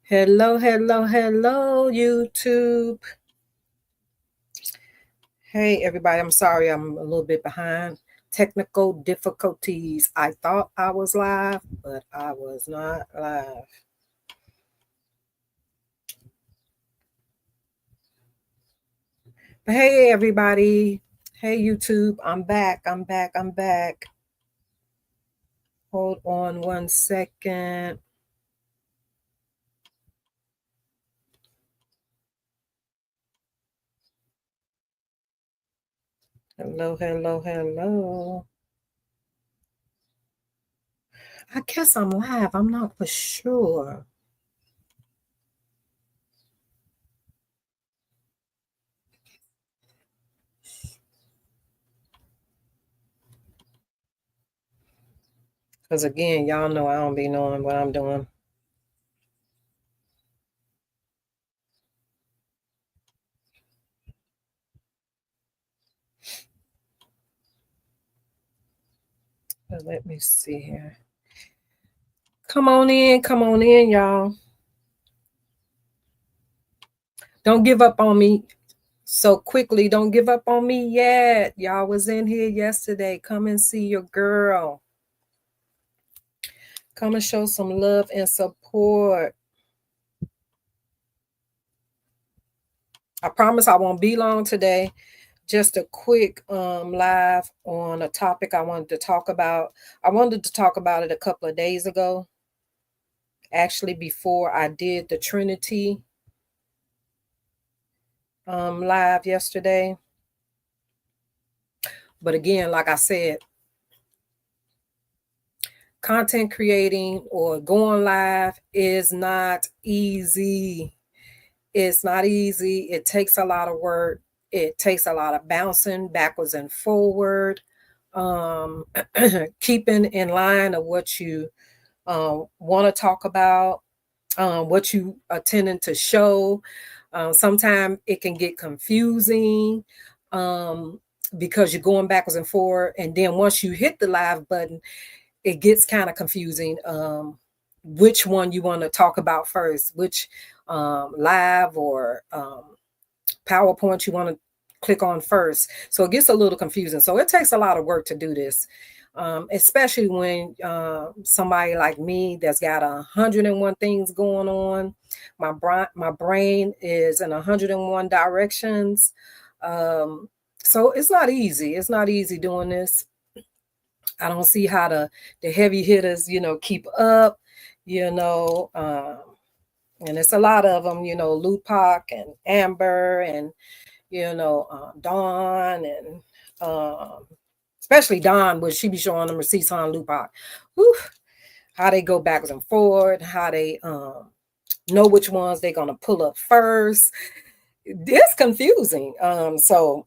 Hello, hello, hello, YouTube. Hey, everybody. I'm sorry I'm a little bit behind. Technical difficulties. I thought I was live, but I was not live. But hey, everybody. Hey, YouTube. I'm back. I'm back. I'm back. Hold on one second. Hello, hello, hello. I guess I'm live. I'm not for sure. Because again, y'all know I don't be knowing what I'm doing. But let me see here. Come on in, y'all. Don't give up on me so quickly. Don't give up on me yet. Y'all was in here yesterday. Come and see your girl. Come and show some love and support. I promise I won't be long today. Just a quick live on a topic I wanted to talk about. I wanted to talk about it a couple of days ago. Actually, before I did the Trinity live yesterday. But again, like I said, content creating or going live is not easy. It's not easy. It takes a lot of work. It takes a lot of bouncing backwards and forward, keeping in line of what you want to talk about, what you are tending to show. Sometimes it can get confusing because you're going backwards and forward. And then once you hit the live button, it gets kind of confusing which one you want to talk about first, which live or PowerPoint you want to click on first. So it gets a little confusing. So it takes a lot of work to do this, especially when somebody like me that's got 101 things going on. My brain is in 101 directions. So it's not easy. It's not easy doing this. I don't see how the heavy hitters, keep up, and it's a lot of them, Lupac and Amber and, Dawn and especially Dawn, where she be showing them receipts on Lupac. Whew, how they go backwards and forward, how they know which ones they're going to pull up first. It's confusing. So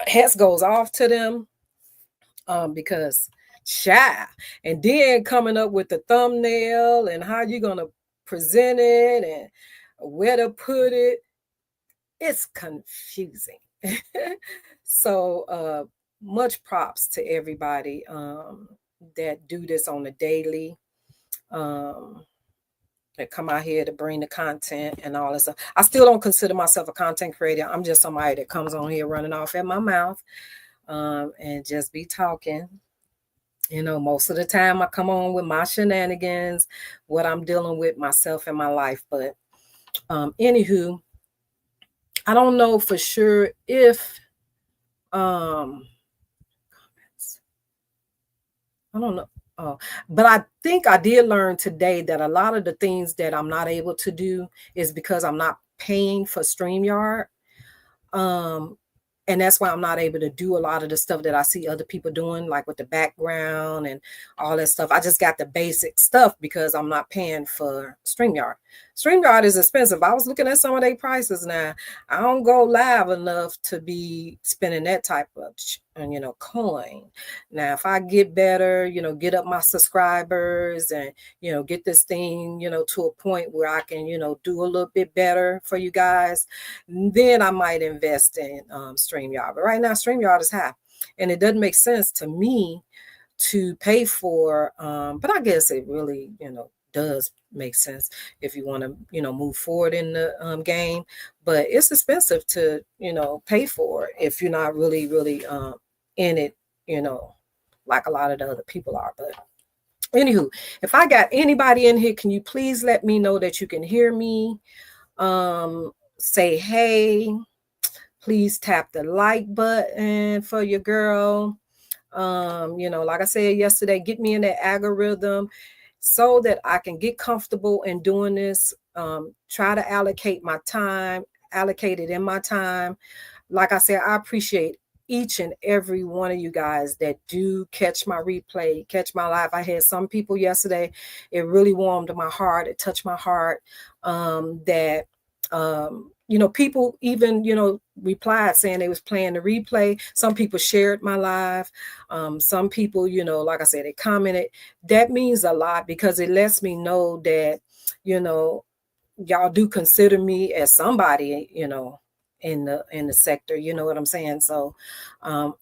hats goes off to them because shy, and then coming up with the thumbnail and how you're gonna present it and where to put it, it's confusing. So much props to everybody that do this on the daily, that come out here to bring the content and all this stuff. I still don't consider myself a content creator. I'm just somebody that comes on here running off at my mouth and just be talking. Most of the time I come on with my shenanigans, what I'm dealing with myself in my life. But anywho, I don't know for sure if I don't know. But I think I did learn today that a lot of the things that I'm not able to do is because I'm not paying for StreamYard. And that's why I'm not able to do a lot of the stuff that I see other people doing, like with the background and all that stuff. I just got the basic stuff because I'm not paying for StreamYard. StreamYard is expensive. I was looking at some of their prices now. I don't go live enough to be spending that type of, coin. Now, if I get better, get up my subscribers and, get this thing, to a point where I can, do a little bit better for you guys, then I might invest in StreamYard. But right now, StreamYard is high. And it doesn't make sense to me to pay for, but I guess it really, does make sense if you want to, move forward in the game. But it's expensive to, pay for it if you're not really, really in it, you know, like a lot of the other people are. But anywho, if I got anybody in here, can you please let me know that you can hear me? Say hey. Please tap the like button for your girl. Like I said yesterday, get me in that algorithm so that I can get comfortable in doing this. Try to allocate it in my time. Like I said, I appreciate each and every one of you guys that do catch my replay, catch my live. I had some people yesterday, it really warmed my heart, it touched my heart, that people even, replied saying they was playing the replay. Some people shared my live. Some people, like I said, they commented. That means a lot because it lets me know that, y'all do consider me as somebody, in the sector, you know what I'm saying? So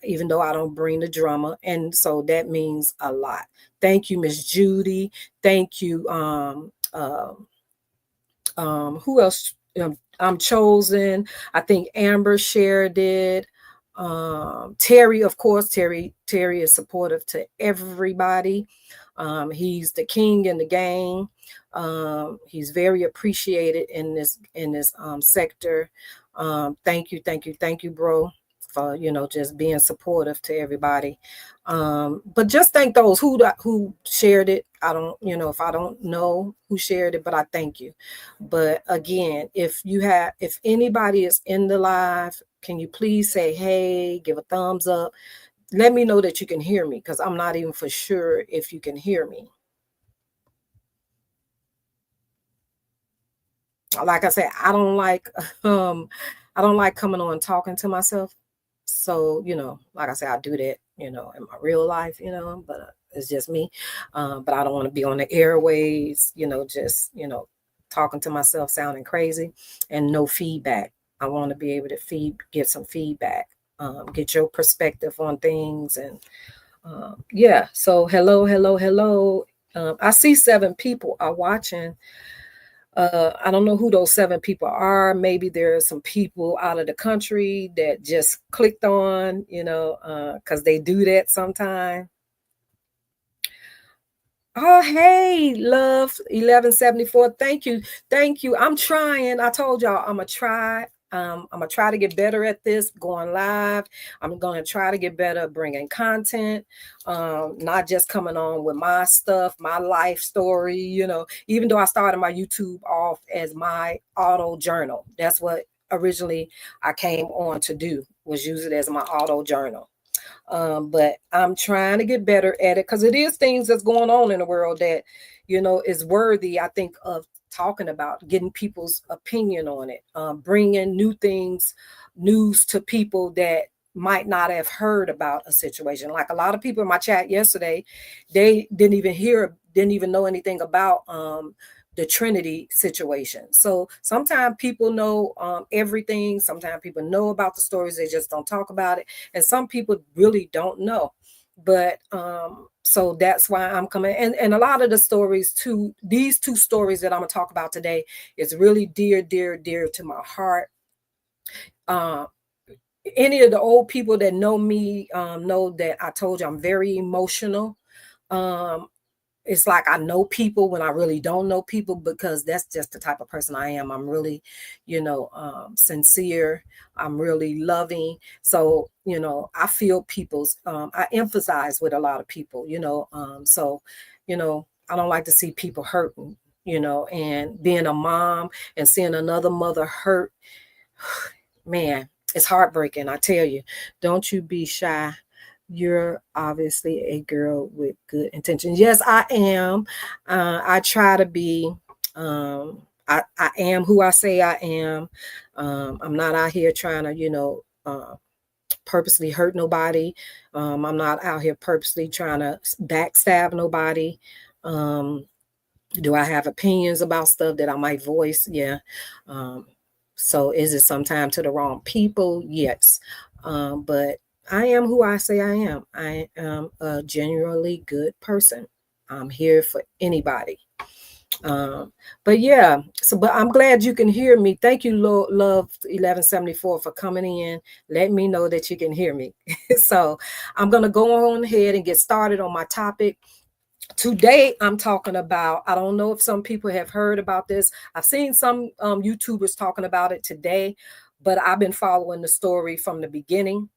even though I don't bring the drama, and so that means a lot. Thank you, Miss Judy. Thank you. Who else? I'm chosen. I think Amber shared it. Terry, of course, Terry is supportive to everybody. He's the king in the game. He's very appreciated in this sector. Thank you, bro, for just being supportive to everybody. But just thank those who shared it. I don't, if I don't know who shared it, but I thank you. But again, if anybody is in the live, can you please say hey, give a thumbs up, let me know that you can hear me, because I'm not even for sure if you can hear me. Like I said, I don't like coming on talking to myself. So, like I said, I do that, in my real life, but it's just me. But I don't want to be on the airways, just, talking to myself, sounding crazy, and no feedback. I want to be able to get some feedback, get your perspective on things. And yeah, so hello. I see 7 people are watching. I don't know who those 7 people are. Maybe there are some people out of the country that just clicked on, because they do that sometime. Oh, hey, love 1174. Thank you. I'm trying. I told y'all I'm gonna try. I'm gonna try to get better at this, going live. I'm gonna try to get better bringing content, not just coming on with my stuff, my life story. Even though I started my YouTube off as my auto journal, that's what originally I came on to do, was use it as my auto journal. But I'm trying to get better at it, because it is things that's going on in the world that, is worthy, I think, of talking about, getting people's opinion on it, bringing news to people that might not have heard about a situation. Like a lot of people in my chat yesterday, they didn't even know anything about the Trinity situation. So sometimes people know everything. Sometimes people know about the stories, they just don't talk about it. And some people really don't know. But so that's why I'm coming. And a lot of the stories too, these 2 stories that I'm gonna talk about today, is really dear to my heart. Any of the old people that know me know that I told you I'm very emotional. It's like I know people when I really don't know people, because that's just the type of person I am. I'm really, sincere. I'm really loving. So, I feel I emphasize with a lot of people, so, I don't like to see people hurting, and being a mom and seeing another mother hurt, man, it's heartbreaking. I tell you, don't you be shy. You're obviously a girl with good intentions. Yes, I am. I try to be. I am who I say I am. I'm not out here trying to, purposely hurt nobody. I'm not out here purposely trying to backstab nobody. Do I have opinions about stuff that I might voice? Yeah. So is it sometimes to the wrong people? Yes. But I am who I say I am. I am a genuinely good person. I'm here for anybody. But yeah, but I'm glad you can hear me. Thank you, Love 1174, for coming in. Let me know that you can hear me. So I'm gonna go on ahead and get started on my topic. Today, I'm talking about, I don't know if some people have heard about this. I've seen some YouTubers talking about it today, but I've been following the story from the beginning,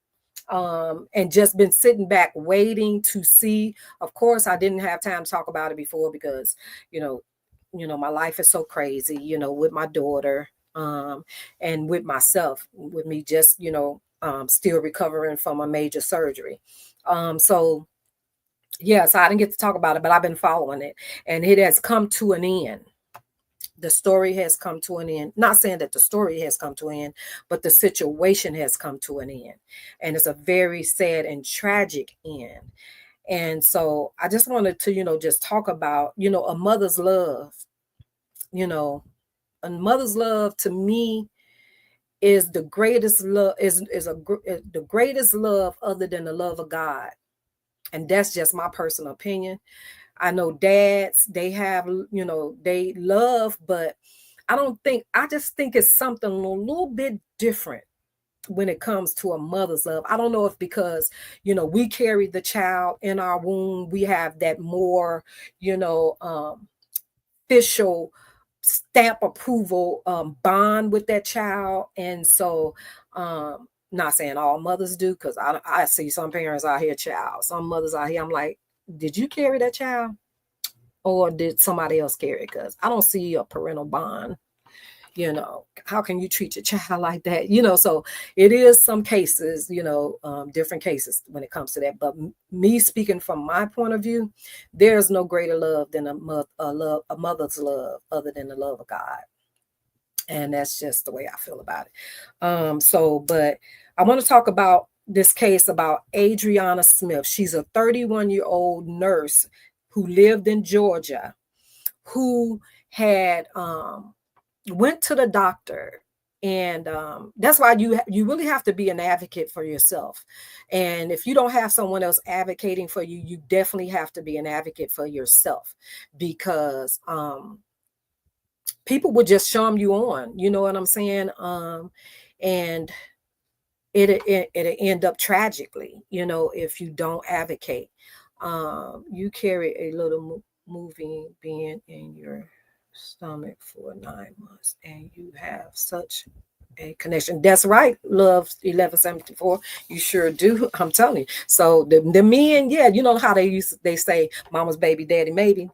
and just been sitting back waiting to see. Of course, I didn't have time to talk about it before because, you know, my life is so crazy, with my daughter, and with myself, with me just, still recovering from a major surgery. So yeah, so I didn't get to talk about it, but I've been following it, and it has come to an end. The story has come to an end. Not saying that the story has come to an end, but the situation has come to an end. And it's a very sad and tragic end. And so I just wanted to, just talk about, a mother's love. You know, a mother's love to me is the greatest love, is the greatest love other than the love of God. And that's just my personal opinion. I know dads, they have, they love, but I just think it's something a little bit different when it comes to a mother's love. I don't know if because, we carry the child in our womb, we have that more, official stamp approval bond with that child. And so, not saying all mothers do, because I see some parents out here, some mothers out here, I'm like, did you carry that child? Or did somebody else carry it? Because I don't see a parental bond. How can you treat your child like that? So it is some cases, different cases when it comes to that. But me speaking from my point of view, there's no greater love than a mother's love other than the love of God. And that's just the way I feel about it. But I want to talk about this case about Adriana Smith. She's a 31-year-old nurse who lived in Georgia, who had went to the doctor. And that's why you really have to be an advocate for yourself. And if you don't have someone else advocating for you, you definitely have to be an advocate for yourself, because people would just shun you on, you know what I'm saying? And it'll end up tragically, if you don't advocate. You carry a little moving being in your stomach for 9 months, and you have such a connection. That's right, Love 1174. You sure do. I'm telling you. So the men, yeah, you know how they say mama's baby, daddy maybe.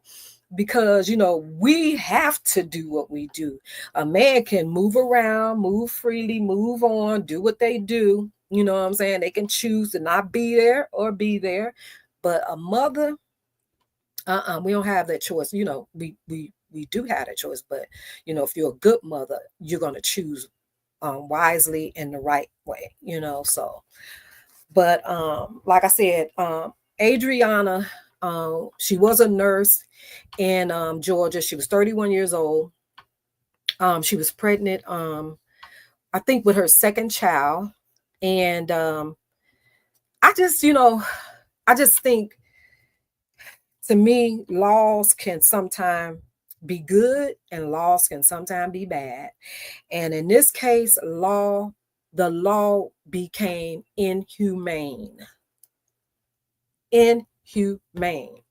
Because we have to do what we do. A man can move around, move freely, move on, do what they do. You know what I'm saying? They can choose to not be there or be there. But a mother, we don't have that choice. We do have that choice, but if you're a good mother, you're going to choose wisely in the right way. So, but like I said, Adriana, she was a nurse in Georgia. She was 31 years old. She was pregnant, I think, with her second child. And I just, I just think, to me, laws can sometimes be good and laws can sometimes be bad. And in this case, the law became inhumane. Inhumane.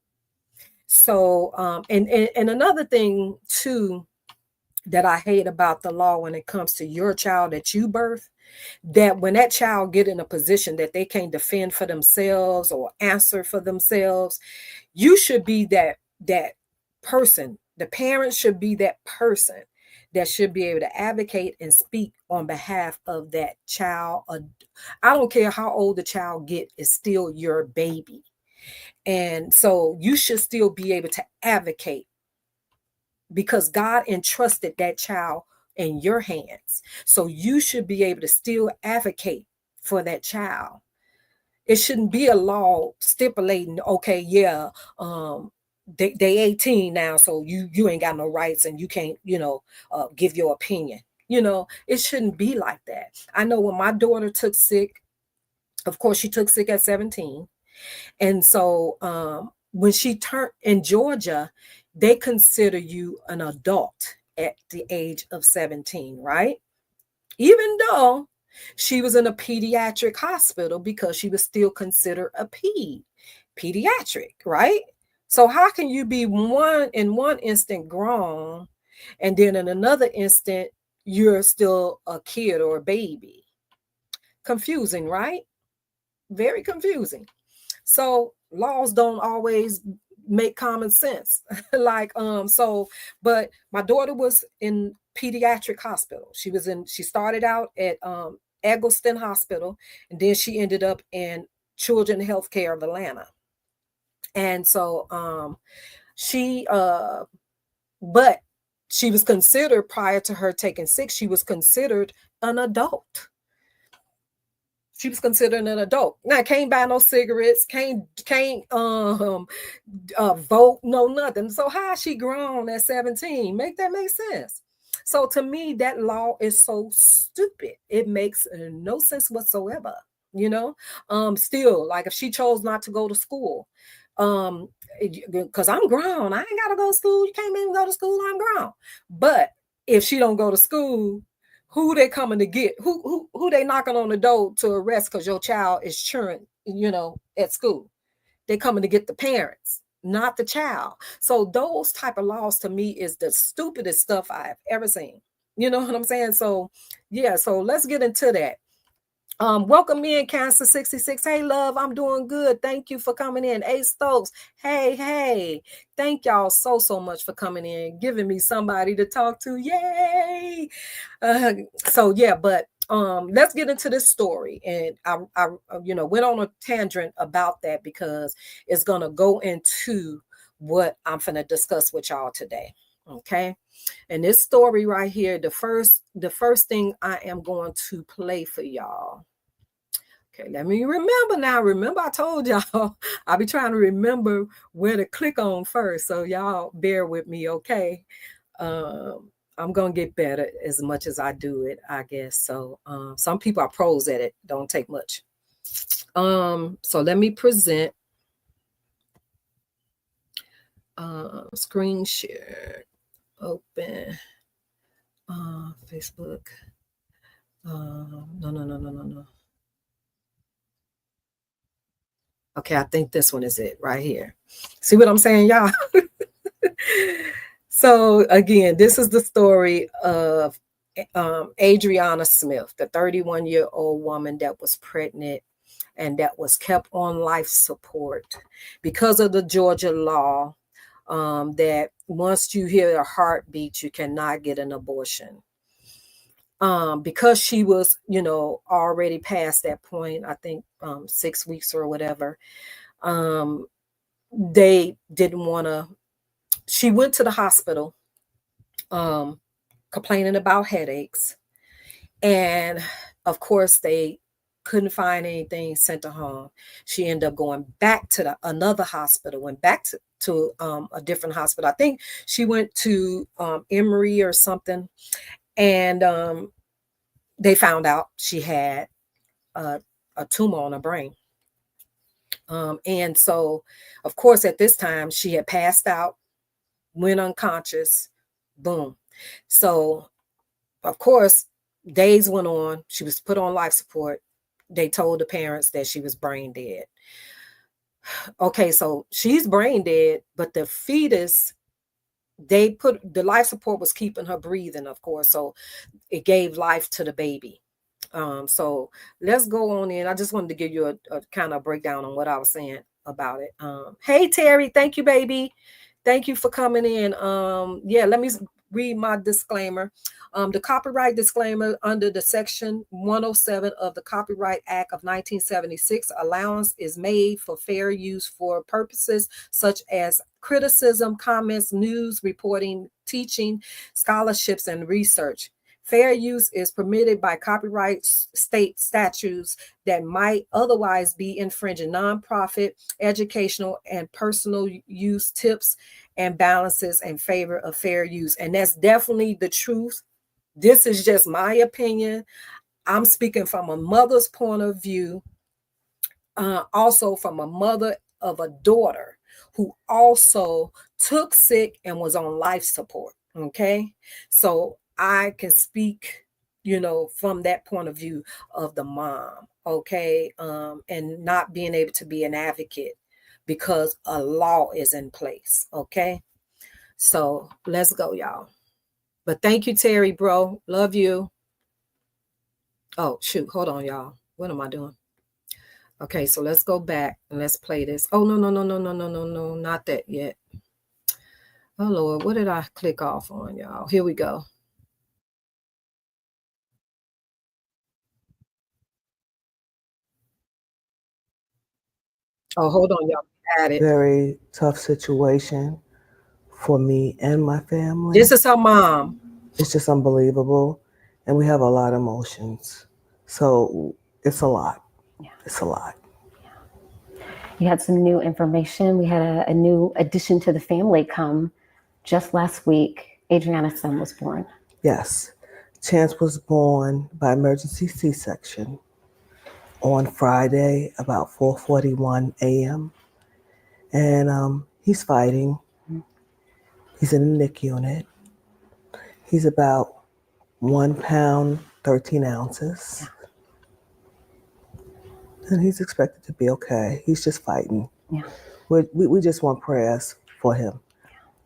So, and another thing too that I hate about the law when it comes to your child that you birth, that when that child get in a position that they can't defend for themselves or answer for themselves, you should be that person. The parents should be that person that should be able to advocate and speak on behalf of that child. I don't care how old the child get, it's still your baby. And so you should still be able to advocate, because God entrusted that child in your hands. So you should be able to still advocate for that child. It shouldn't be a law stipulating, okay, yeah, they 18 now, so you ain't got no rights and you can't, give your opinion. It shouldn't be like that. I know when my daughter took sick, of course, she took sick at 17. And so when she turned in Georgia, they consider you an adult at the age of 17, right? Even though she was in a pediatric hospital because she was still considered a pediatric, right? So how can you be in one instant grown and then in another instant you're still a kid or a baby? Confusing, right? Very confusing. So laws don't always make common sense. But my daughter was in pediatric hospital. She started out at Eggleston Hospital, and then she ended up in Children Healthcare of Atlanta. And so she but she was considered, prior to her taking 6, she was considered an adult. She was considered an adult. Now, can't buy no cigarettes, can't vote, no nothing. So how is she grown at 17? Make that make sense? So to me, that law is so stupid. It makes no sense whatsoever. You know, still, like if she chose not to go to school, because I'm grown, I ain't gotta go to school. You can't even go to school. I'm grown. But if she don't go to school, who they coming to get? Who they knocking on the door to arrest because your child is churning, at school? They coming to get the parents, not the child. So those type of laws to me is the stupidest stuff I've ever seen. You know what I'm saying? So yeah, so let's get into that. Welcome in, Cancer 66. Hey, love, I'm doing good. Thank you for coming in. Ace Stokes. Hey. Thank y'all so much for coming in, giving me somebody to talk to. Yay! But let's get into this story. And I went on a tangent about that because it's gonna go into what I'm gonna discuss with y'all today. Okay. And this story right here, the first thing I am going to play for y'all. Okay, let me remember now. Remember, I told y'all I'll be trying to remember where to click on first. So y'all bear with me, okay? I'm gonna get better as much as I do it, I guess. So some people are pros at it. Don't take much. So let me present screen share. Open Facebook. No. Okay, I think this one is it right here. See what I'm saying, y'all? So again, this is the story of Adriana Smith, the 31-year-old woman that was pregnant and that was kept on life support because of the Georgia law that once you hear a heartbeat, you cannot get an abortion. Because she was, already past that point, I think 6 weeks or whatever, they didn't want to. She went to the hospital complaining about headaches. And of course, they couldn't find anything, sent her home. She ended up going back to another hospital, went back to a different hospital. I think she went to Emory or something. And they found out she had a tumor on her brain. And so, of course, at this time, she had passed out, went unconscious, boom. So, of course, days went on. She was put on life support. They told the parents that she was brain dead. Okay, so she's brain dead, but the fetus, they put the life support was keeping her breathing, of course. So it gave life to the baby. So let's go on in. I just wanted to give you a kind of breakdown on what I was saying about it. Hey, Terry, thank you, baby. Thank you for coming in. Let me read my disclaimer. The copyright disclaimer under the Section 107 of the Copyright Act of 1976, allowance is made for fair use for purposes such as criticism, comments, news, reporting, teaching, scholarships, and research. Fair use is permitted by copyright state statutes that might otherwise be infringing. Nonprofit, educational, and personal use tips and balances in favor of fair use. And that's definitely the truth. This is just my opinion. I'm speaking from a mother's point of view, also from a mother of a daughter who also took sick and was on life support. Okay. So I can speak, from that point of view of the mom. Okay. And not being able to be an advocate because a law is in place. Okay. So let's go, y'all. But thank you, Terry, bro. Love you. Oh, shoot. Hold on, y'all. What am I doing? Okay, so let's go back and let's play this. Oh, no, no, no, no, no, no, no, no, not that yet. Oh, Lord, what did I click off on, y'all? Here we go. Oh, hold on, y'all. Add it. Very tough situation for me and my family. This is her mom. It's just unbelievable. And we have a lot of emotions. So it's a lot. Yeah. It's a lot. You had some new information. We had a new addition to the family come just last week. Adriana's son was born. Yes. Chance was born by emergency C-section on Friday about 4:41 a.m. And he's fighting. He's in the NIC unit. He's about 1 pound, 13 ounces. And he's expected to be okay. He's just fighting. Yeah. We just want prayers for him.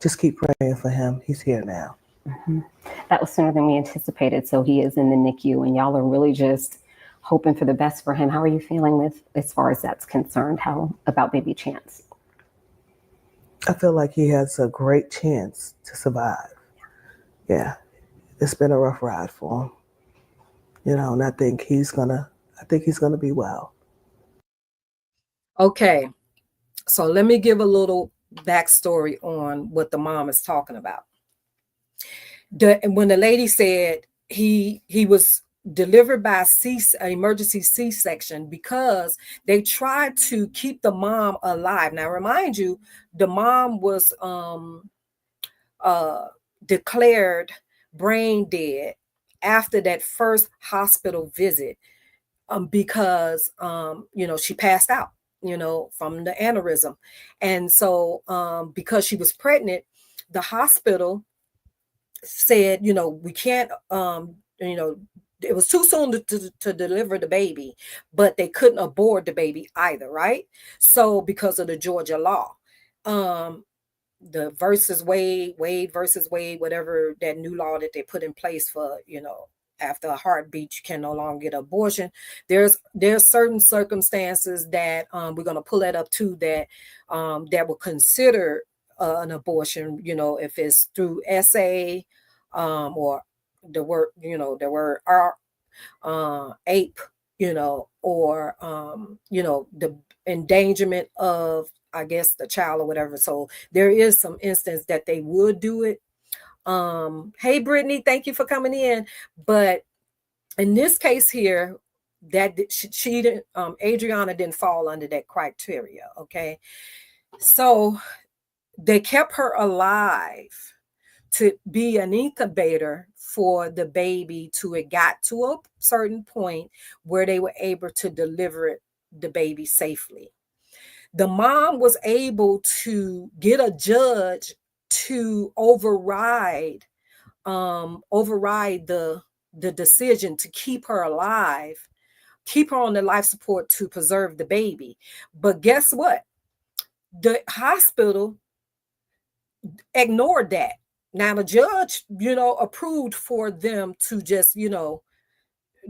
Just keep praying for him. He's here now. Mm-hmm. That was sooner than we anticipated. So he is in the NICU, and y'all are really just hoping for the best for him. How are you feeling with, as far as that's concerned? How about baby Chance? I feel like he has a great chance to survive. Yeah. It's been a rough ride for him. And I think he's gonna be well. Okay. So let me give a little backstory on what the mom is talking about. When the lady said he was delivered by emergency C-section because they tried to keep the mom alive. Now, remind you, the mom was declared brain dead after that first hospital visit because she passed out from the aneurysm. And so because she was pregnant, the hospital said, we can't, it was too soon to deliver the baby, but they couldn't abort the baby either, right? So because of the Georgia law, the Wade versus Wade, whatever that new law that they put in place for, after a heartbeat, you can no longer get abortion. There's certain circumstances that we're going to pull that up too, that will consider an abortion, if it's through SA or the word ape, or the endangerment of, I guess, the child or whatever. So there is some instance that they would do it. Hey Brittany, thank you for coming in. But in this case here, that she didn't, Adriana didn't fall under that criteria. Okay. So they kept her alive to be an incubator for the baby to it got to a certain point where they were able to deliver the baby safely. The mom was able to get a judge to override the decision to keep her alive, keep her on the life support to preserve the baby. But guess what? The hospital ignored that. Now the judge, approved for them to just,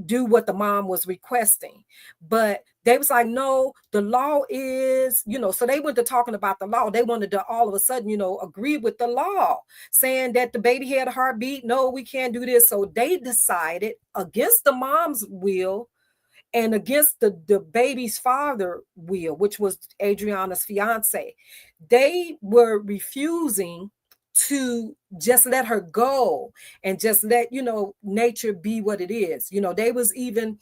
do what the mom was requesting. But they was like, no, the law is, so they went to talking about the law. They wanted to all of a sudden, agree with the law, saying that the baby had a heartbeat. No, we can't do this. So they decided against the mom's will and against the baby's father will, which was Adriana's fiance. They were refusing to just let her go and just let nature be what it is. They was even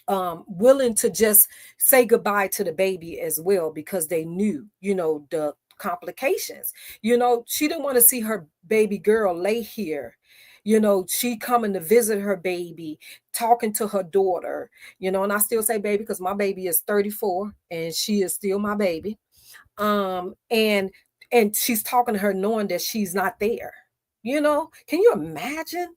willing to just say goodbye to the baby as well, because they knew the complications. She didn't want to see her baby girl lay here, she coming to visit her baby, talking to her daughter, and I still say baby because my baby is 34 and she is still my baby. And she's talking to her knowing that she's not there. Can you imagine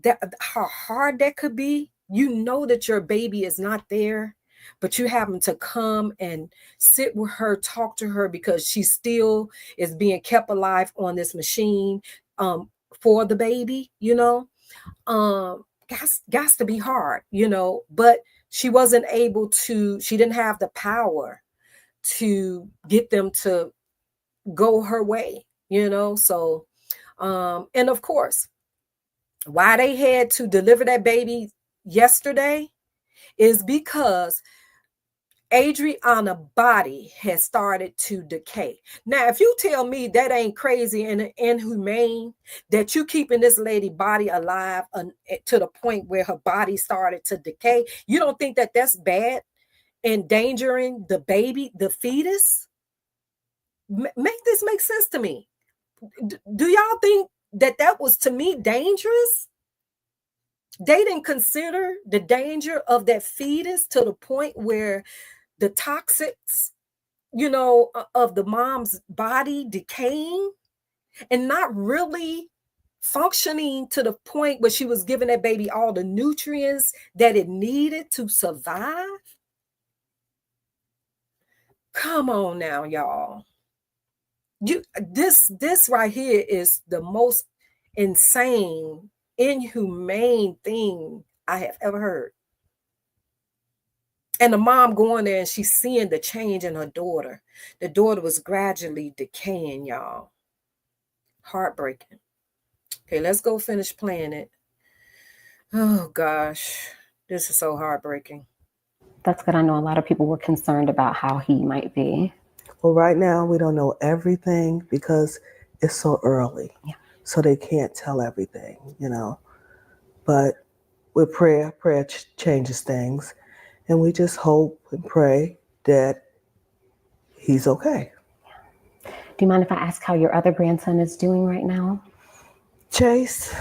that, how hard that could be? That your baby is not there, but you happen to come and sit with her, talk to her, because she still is being kept alive on this machine, for the baby. Got to be hard. But she wasn't able to. She didn't have the power to get them to go her way. So, and of course, why they had to deliver that baby yesterday is because Adriana's body has started to decay. Now, if you tell me that ain't crazy and inhumane, that you keeping this lady body alive to the point where her body started to decay, you don't think that that's bad, endangering the baby, the fetus? Make this make sense to me. Do y'all think that was, to me, dangerous? They didn't consider the danger of that fetus to the point where the toxics, of the mom's body decaying and not really functioning to the point where she was giving that baby all the nutrients that it needed to survive. Come on now, y'all. This right here is the most insane, inhumane thing I have ever heard. And the mom going there and she's seeing the change in her daughter. The daughter was gradually decaying, y'all. Heartbreaking. Okay, let's go finish playing it. Oh gosh, this is so heartbreaking. That's good. I know a lot of people were concerned about how he might be. Well, right now we don't know everything because it's so early. Yeah. So they can't tell everything, But with prayer changes things. And we just hope and pray that he's okay. Do you mind if I ask how your other grandson is doing right now? Chase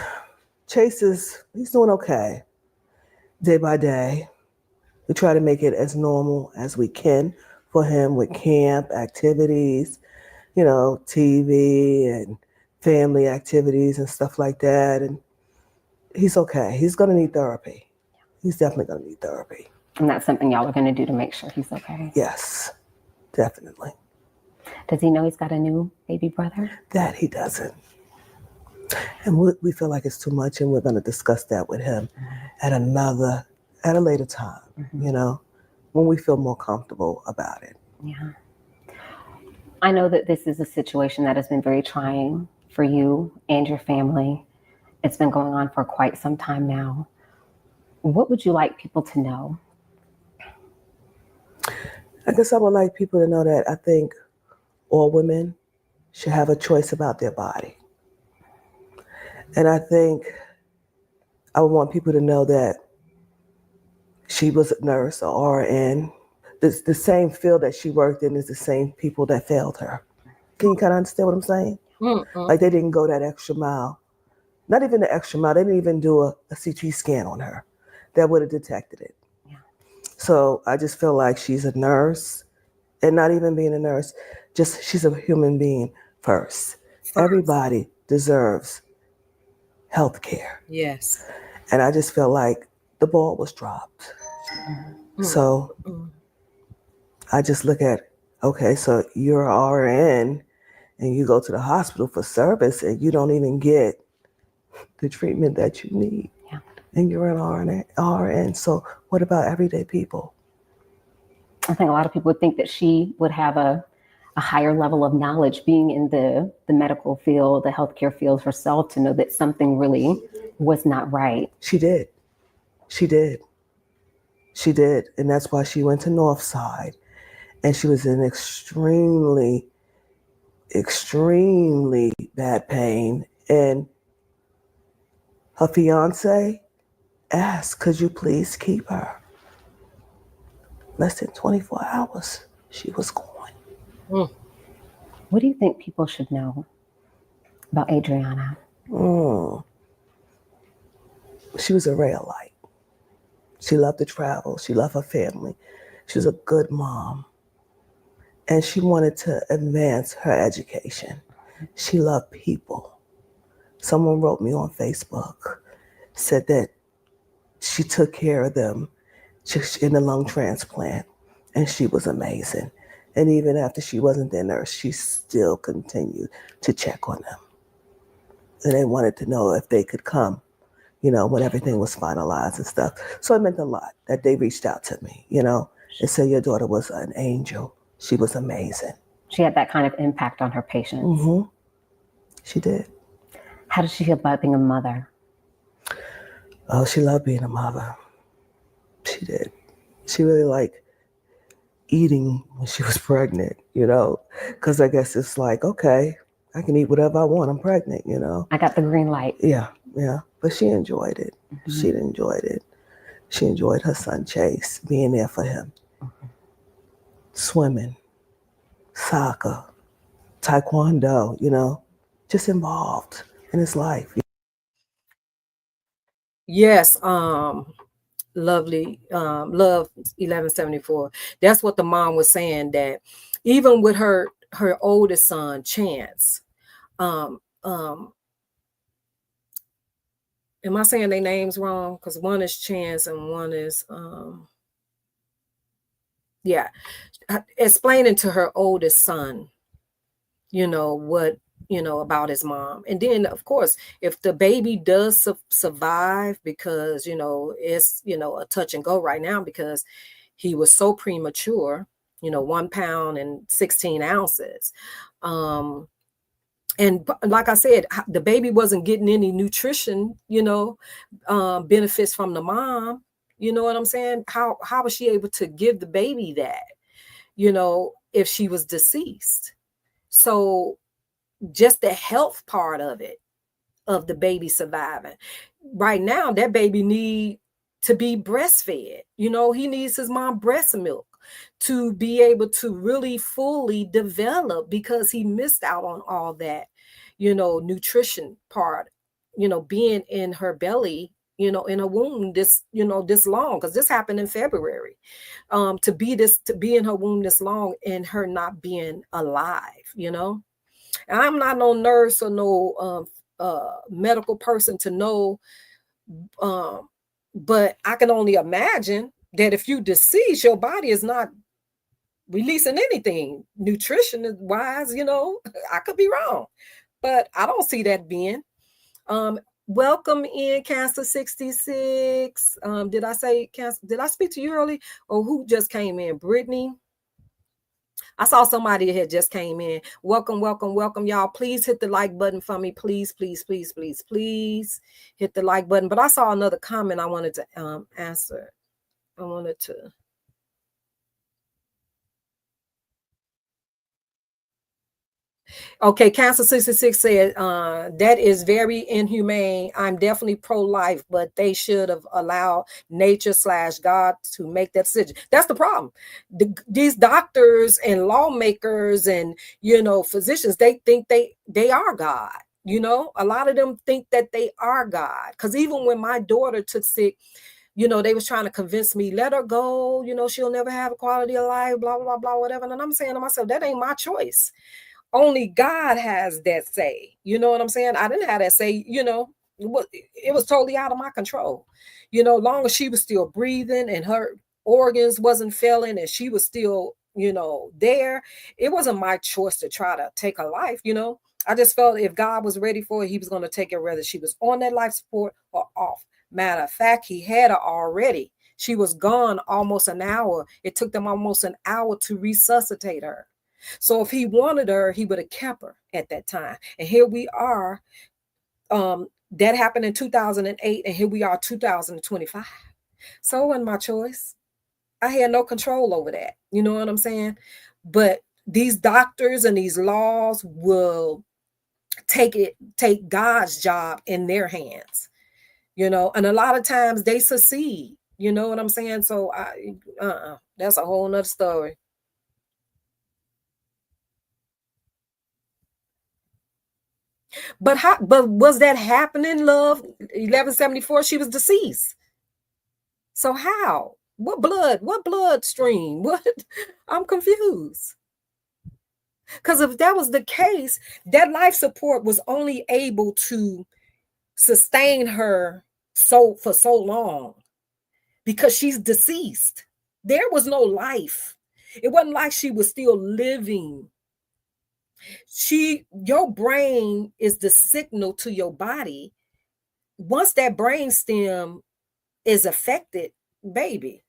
he's doing okay. Day by day. We try to make it as normal as we can for him with camp activities, TV and family activities and stuff like that. And he's okay. He's going to need therapy. He's definitely going to need therapy. And that's something y'all are going to do to make sure he's okay? Yes, definitely. Does he know he's got a new baby brother? That he doesn't. And we feel like it's too much, and we're going to discuss that with him at a later time, when we feel more comfortable about it. Yeah. I know that this is a situation that has been very trying for you and your family. It's been going on for quite some time now. What would you like people to know? I guess I would like people to know that I think all women should have a choice about their body. And I think I would want people to know that she was a nurse or RN. The same field that she worked in is the same people that failed her. Can you kind of understand what I'm saying? Mm-mm. Like they didn't go that extra mile. Not even the extra mile. They didn't even do a CT scan on her that would have detected it. Yeah. So I just feel like she's a nurse, and not even being a nurse, just she's a human being first. Everybody deserves health care. Yes. And I just feel like the ball was dropped. Mm-hmm. So I just look at, okay, so you're an RN and you go to the hospital for service and you don't even get the treatment that you need. Yeah. And you're an RN. So what about everyday people? I think a lot of people would think that she would have a higher level of knowledge being in the medical field, the healthcare field herself, to know that something really was not right. She did. And that's why she went to Northside. And she was in extremely, extremely bad pain. And her fiance asked, could you please keep her? Less than 24 hours, she was gone. What do you think people should know about Adriana? She was a ray of light. She loved to travel. She loved her family. She was a good mom. and she wanted to advance her education. She loved people. Someone wrote me on Facebook, said that she took care of them in the lung transplant, and she was amazing. And even after she wasn't their nurse, she still continued to check on them. And they wanted to know if they could come, when everything was finalized and stuff. So it meant a lot that they reached out to me, and said, your daughter was an angel. She was amazing. She had that kind of impact on her patients. Mm-hmm. She did. How did she feel about being a mother? Oh, she loved being a mother. She did. She really liked eating when she was pregnant, because I guess it's like, okay, I can eat whatever I want. I'm pregnant, I got the green light. Yeah. But she enjoyed it. Mm-hmm. She enjoyed it. She enjoyed her son Chase, being there for him. Mm-hmm. Swimming, soccer, taekwondo, just involved in his life. Yes, lovely, love 1174. That's what the mom was saying, that even with her oldest son, Chance, am I saying their names wrong? Because one is Chance and one is explaining to her oldest son, what about his mom. And then of course, if the baby does survive, because it's a touch and go right now, because he was so premature, 1 pound and 16 ounces. And like I said, the baby wasn't getting any nutrition, benefits from the mom. You know what I'm saying? How was she able to give the baby that, if she was deceased? So just the health part of it, of the baby surviving. Right now, that baby need to be breastfed. He needs his mom breast milk to be able to really fully develop, because he missed out on all that, nutrition part, being in her belly, in a womb this long, because this happened in February. To be in her womb this long and her not being alive, And I'm not no nurse or no medical person to know, but I can only imagine that if you deceased, your body is not releasing anything nutrition wise. I could be wrong, but I don't see that being. Welcome in, Cancer 66. Did I say Cancer? Did I speak to you early, or who just came in? Brittany. I saw somebody that had just came in. Welcome, welcome, welcome, y'all. Please hit the like button for me. Please, please, please, please, please hit the like button. But I saw another comment I wanted to answer. I wanted to. Okay, Cancer 66 said, that is very inhumane. I'm definitely pro-life, but they should have allowed nature/God to make that decision. That's the problem. These doctors and lawmakers and, physicians, they think they are God. A lot of them think that they are God. Because even when my daughter took sick, they was trying to convince me, let her go, she'll never have a quality of life, blah, blah, blah, whatever. And I'm saying to myself, that ain't my choice. Only God has that say. You know what I'm saying? I didn't have that say, it was totally out of my control. Long as she was still breathing and her organs wasn't failing and she was still, there, it wasn't my choice to try to take her life. I just felt if God was ready for it, he was going to take her, whether she was on that life support or off. Matter of fact, he had her already. She was gone almost an hour. It took them almost an hour to resuscitate her. So if he wanted her, he would have kept her at that time. And here we are. That happened in 2008, and here we are 2025. So it wasn't my choice. I had no control over that. You know what I'm saying? But these doctors and these laws will take God's job in their hands, and a lot of times they succeed. You know what I'm saying? So that's a whole nother story. But was that happening, love? 1174, she was deceased. So how? What bloodstream? What? I'm confused. Because if that was the case, that life support was only able to sustain her for so long because she's deceased. There was no life. It wasn't like she was still living. Your brain is the signal to your body. Once that brain stem is affected, baby,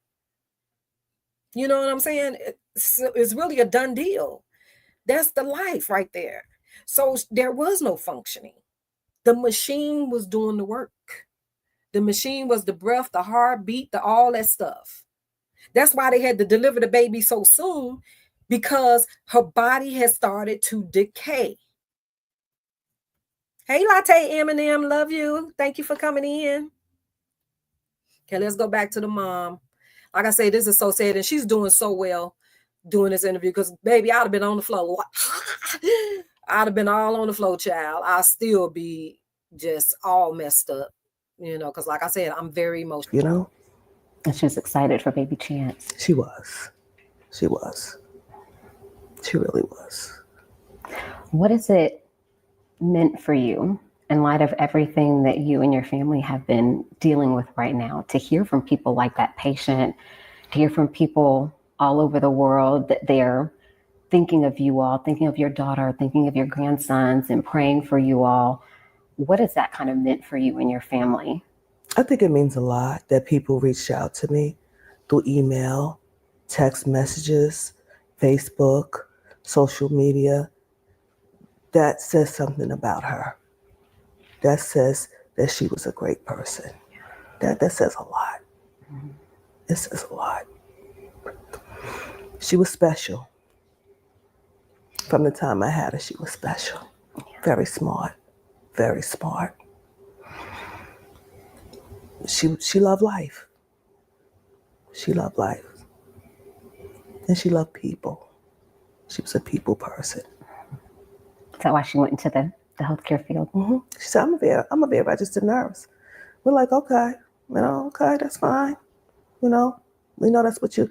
you know what I'm saying? It's really a done deal. That's the life right there. So there was no functioning. The machine was doing the work. The machine was the breath, the heartbeat, all that stuff. That's why they had to deliver the baby so soon, because her body has started to decay. Hey, Latte Eminem, love you. Thank you for coming in. Okay, let's go back to the mom. Like I say, this is so sad, and she's doing so well doing this interview because, baby, I'd have been on the floor. I'd have been all on the floor, child. I'll still be just all messed up, because like I said, I'm very emotional. And she was excited for baby Chance. She was. She was. She really was. What has it meant for you in light of everything that you and your family have been dealing with right now, to hear from people like that patient, to hear from people all over the world that they're thinking of you all, thinking of your daughter, thinking of your grandsons, and praying for you all? What has that kind of meant for you and your family? I think it means a lot that people reached out to me through email, text messages, Facebook, social media. That says something about her. That says that she was a great person. That says a lot. It says a lot. She was special. From the time I had her, she was special. Very smart. Very smart. She loved life. She loved life. And she loved people. She was a people person. Is that why she went into the healthcare field? Mm-hmm. She said, I'm a registered nurse. We're like, okay, okay, that's fine. We know that's what you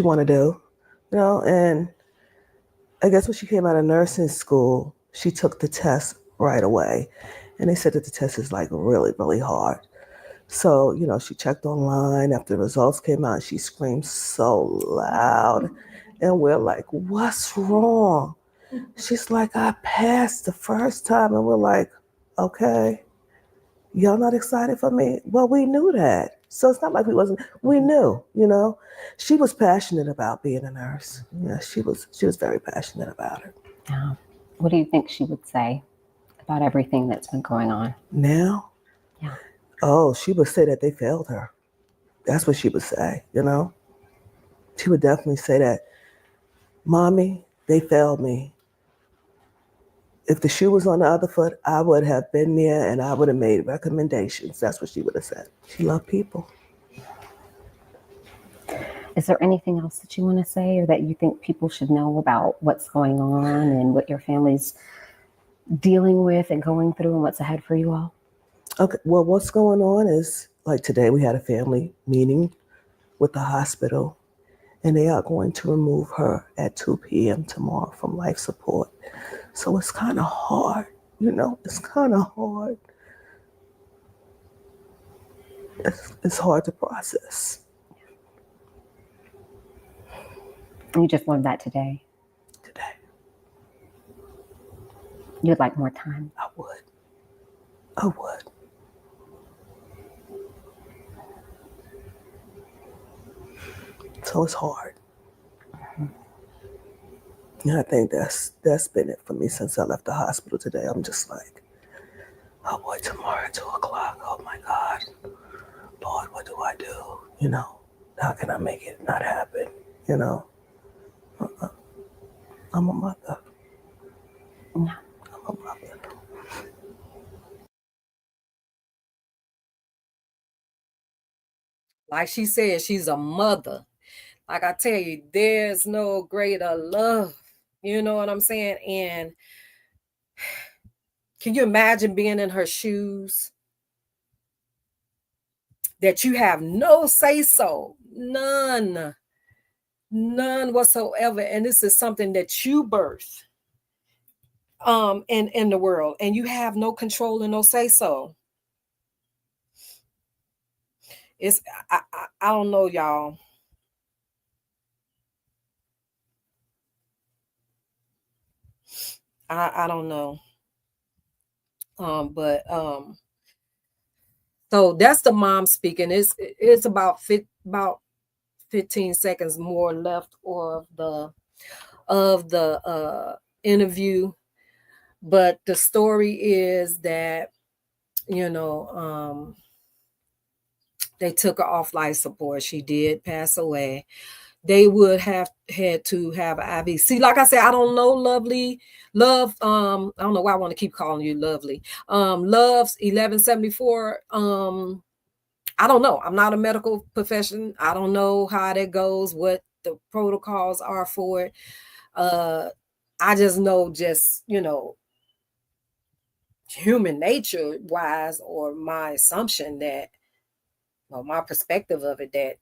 want to do. And I guess when she came out of nursing school, she took the test right away. And they said that the test is like really, really hard. So, she checked online after the results came out. She screamed so loud. And we're like, what's wrong? She's like, I passed the first time. And we're like, okay, y'all not excited for me? Well, we knew that. So it's not like we knew, She was passionate about being a nurse. Yeah, she was very passionate about it. What do you think she would say about everything that's been going on now? Yeah. Oh, she would say that they failed her. That's what she would say, She would definitely say that, Mommy, they failed me. If the shoe was on the other foot, I would have been there and I would have made recommendations. That's what she would have said. She loved people. Is there anything else that you want to say or that you think people should know about what's going on and what your family's dealing with and going through and what's ahead for you all? Okay, well, what's going on is, like today we had a family meeting with the hospital and they are going to remove her at 2 p.m. tomorrow from life support. So it's kind of hard, it's kind of hard. It's hard to process. You just learned that today? Today. You'd like more time? I would. So it's hard. And I think that's been it for me since I left the hospital today. I'm just like, oh boy, tomorrow at 2:00. Oh my God. Lord, what do I do? How can I make it not happen? I'm a mother. Yeah. I'm a mother. Like she said, she's a mother. Like I tell you, there's no greater love. You know what I'm saying? And can you imagine being in her shoes? That you have no say-so, none. None whatsoever. And this is something that you birth in the world, and you have no control and no say so. It's I don't know, y'all. I don't know. But so that's the mom speaking. It's about 15 seconds more left of the interview. But the story is that, you know, they took her off life support. She did pass away. They would have had to have IV. See, like I said, I don't know Love. I don't know why I want to keep calling you Lovely. Love's 1174. I don't know. I'm not a medical profession. I don't know how that goes, what the protocols are for it. I just know, human nature wise, or my assumption that, well, my perspective of it, that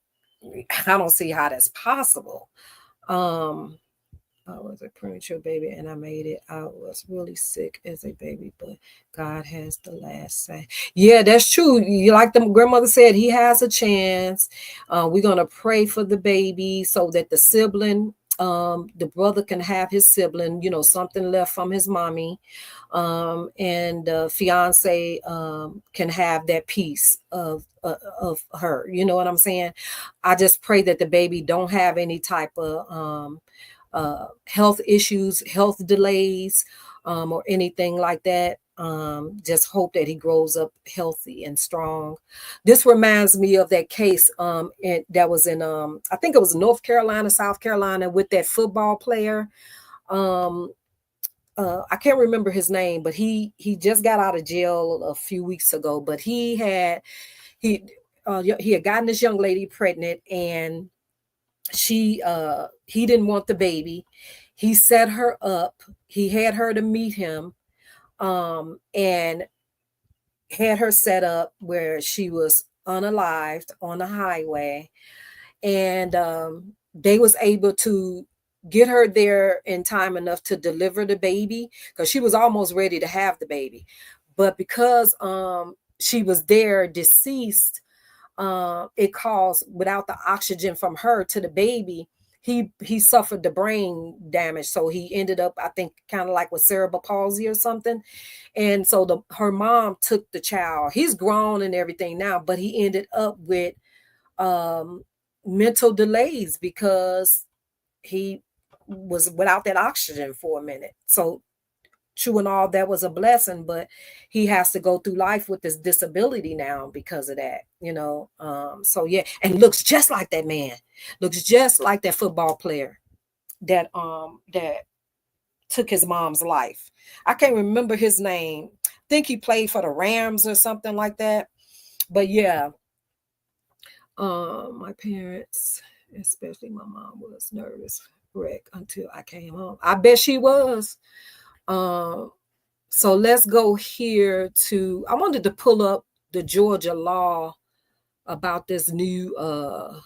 I don't see how that's possible. I was a premature baby and I made it. I was really sick as a baby, but God has the last say. Yeah, that's true. You, like the grandmother said, he has a chance. We're gonna pray for the baby so that the sibling, the brother can have his sibling, something left from his mommy. And the fiance can have that piece of her. You know what I'm saying? I just pray that the baby don't have any type of health issues, health delays, or anything like that. Just hope that he grows up healthy and strong. This reminds me of that case that was in I think it was North Carolina, South Carolina, with that football player. I can't remember his name, but he just got out of jail a few weeks ago. But he had gotten this young lady pregnant, and he didn't want the baby. He set her up. He had her to meet him, and had her set up where she was unalived on the highway, and they was able to get her there in time enough to deliver the baby, because she was almost ready to have the baby. But because she was there deceased, it caused, without the oxygen from her to the baby, he suffered the brain damage. So he ended up, I think, kind of like with cerebral palsy or something. And so her mom took the child. He's grown and everything now, but he ended up with mental delays because he was without that oxygen for a minute. So true and all, that was a blessing, but he has to go through life with this disability now because of that, so yeah, and looks just like that man, looks just like that football player that took his mom's life. I can't remember his name. I think he played for the Rams or something like that. But yeah, my parents, especially my mom, was nervous wreck until I came home. I bet she was. So let's go here to, I wanted to pull up the Georgia law about this new law.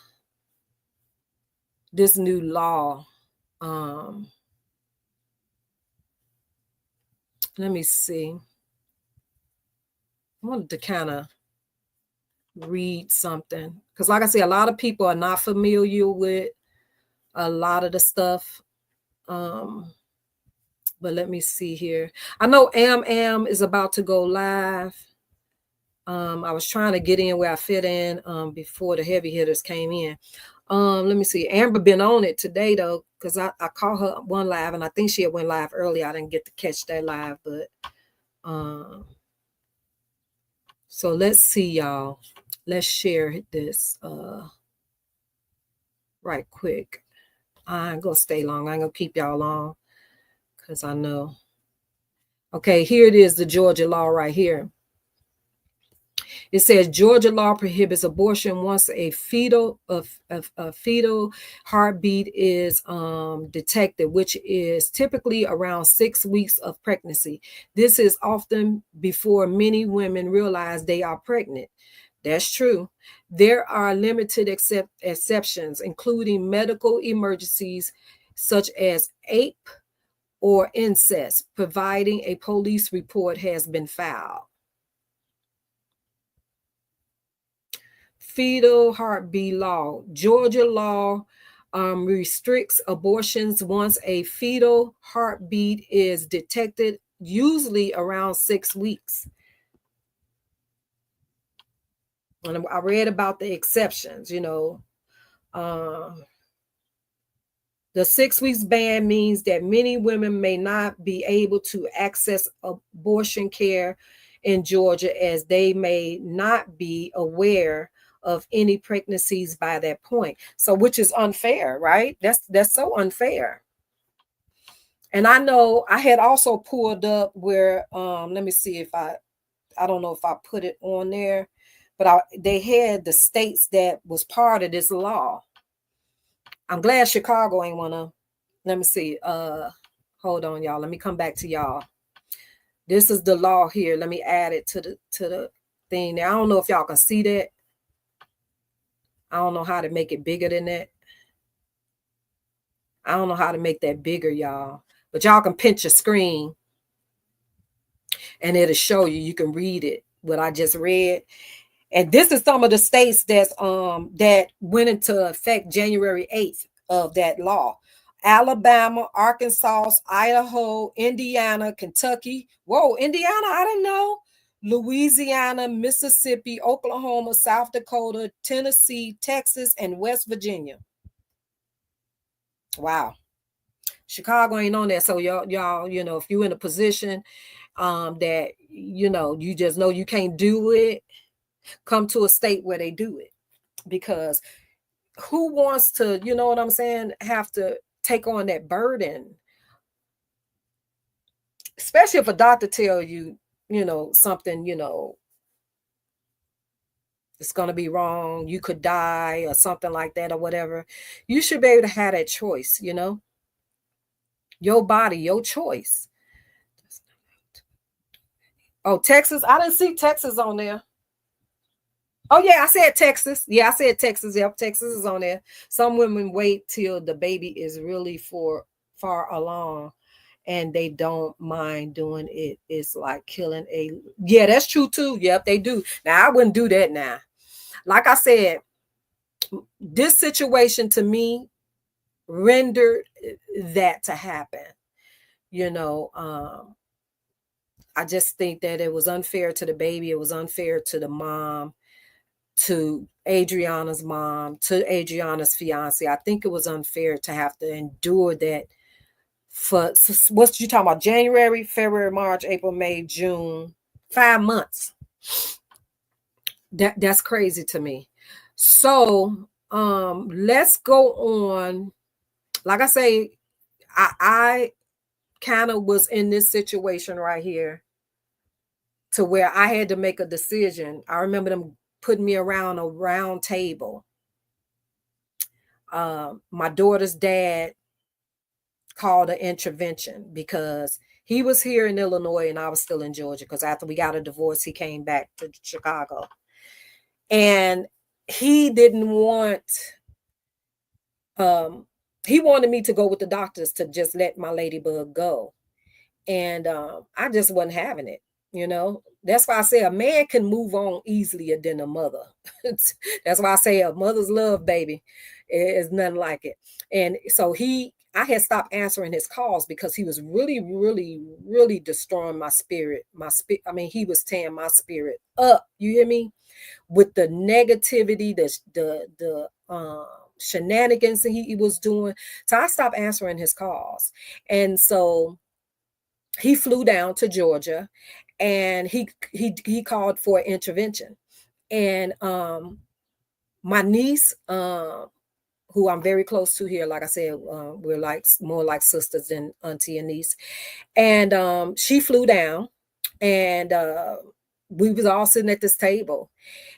Let me see. I wanted to kind of read something, because like I say, a lot of people are not familiar with a lot of the stuff. But let me see here. I know Am is about to go live. I was trying to get in where I fit in before the heavy hitters came in. Let me see. Amber been on it today though, because I caught her one live, and I think she had went live early. I didn't get to catch that live, but so let's see, y'all. Let's share this right quick. I ain't gonna stay long. I ain't gonna keep y'all long, because I know. Okay, here it is, the Georgia law right here. It says Georgia law prohibits abortion once a fetal heartbeat is detected, which is typically around 6 weeks of pregnancy. This is often before many women realize they are pregnant. That's true. There are limited exceptions, including medical emergencies such as ape or incest, providing a police report has been filed. Fetal heartbeat law. Georgia law restricts abortions once a fetal heartbeat is detected, usually around 6 weeks. And I read about the exceptions, the 6 weeks ban means that many women may not be able to access abortion care in Georgia, as they may not be aware of any pregnancies by that point. So, which is unfair, right? That's so unfair. And I know I had also pulled up where let me see if I don't know if I put it on there, but they had the states that was part of this law. I'm glad Chicago ain't wanna. Let me see. Hold on, y'all. Let me come back to y'all. This is the law here. Let me add it to the thing there. I don't know if y'all can see that. I don't know how to make it bigger than that. I don't know how to make that bigger, y'all. But y'all can pinch your screen and it'll show you. You can read it, what I just read. And this is some of the states that went into effect January 8th of that law. Alabama, Arkansas, Idaho, Indiana, Kentucky. Whoa, Indiana, I didn't know. Louisiana, Mississippi, Oklahoma, South Dakota, Tennessee, Texas, and West Virginia. Wow. Chicago ain't on that. So y'all, if you're in a position that, you just know you can't do it, come to a state where they do it. Because who wants to, you know what I'm saying, have to take on that burden, especially if a doctor tell you, something, it's going to be wrong, you could die or something like that or whatever. You should be able to have that choice, your body, your choice. Oh, Texas. I didn't see Texas on there. Oh, yeah, I said Texas. Yeah, I said Texas. Yep, Texas is on there. Some women wait till the baby is really far along and they don't mind doing it. It's like killing a... Yeah, that's true too. Yep, they do. Now, I wouldn't do that now. Like I said, this situation to me rendered that to happen. I just think that it was unfair to the baby. It was unfair to the mom, to Adriana's mom, to Adriana's fiance. I think it was unfair to have to endure that for what's you talking about? January, February, March, April, May, June, 5 months. That's crazy to me. So let's go on. Like I say, I kind of was in this situation right here to where I had to make a decision. I remember them putting me around a round table. My daughter's dad called an intervention because he was here in Illinois and I was still in Georgia, because after we got a divorce, he came back to Chicago. And he didn't want, he wanted me to go with the doctors to just let my ladybug go. And I just wasn't having it, That's why I say a man can move on easier than a mother. That's why I say a mother's love, baby, is nothing like it. And so I had stopped answering his calls because he was really, really, really destroying my spirit. I mean, he was tearing my spirit up. You hear me? With the negativity, the shenanigans that he was doing. So I stopped answering his calls. And so he flew down to Georgia and he called for intervention. And my niece, who I'm very close to here, like I said, we're like more like sisters than auntie and niece. And she flew down and we was all sitting at this table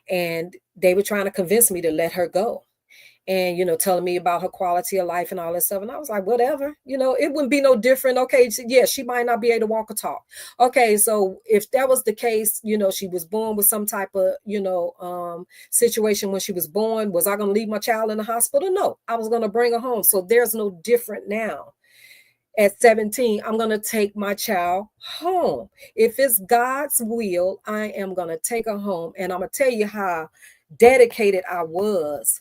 and they were trying to convince me to let her go. and, telling me about her quality of life and all that stuff. And I was like, whatever, it wouldn't be no different. Okay, yeah, she might not be able to walk or talk. Okay, so if that was the case, she was born with some type of, situation when she was born, was I going to leave my child in the hospital? No, I was going to bring her home. So there's no different now. At 17, I'm going to take my child home. If it's God's will, I am going to take her home. And I'm going to tell you how dedicated I was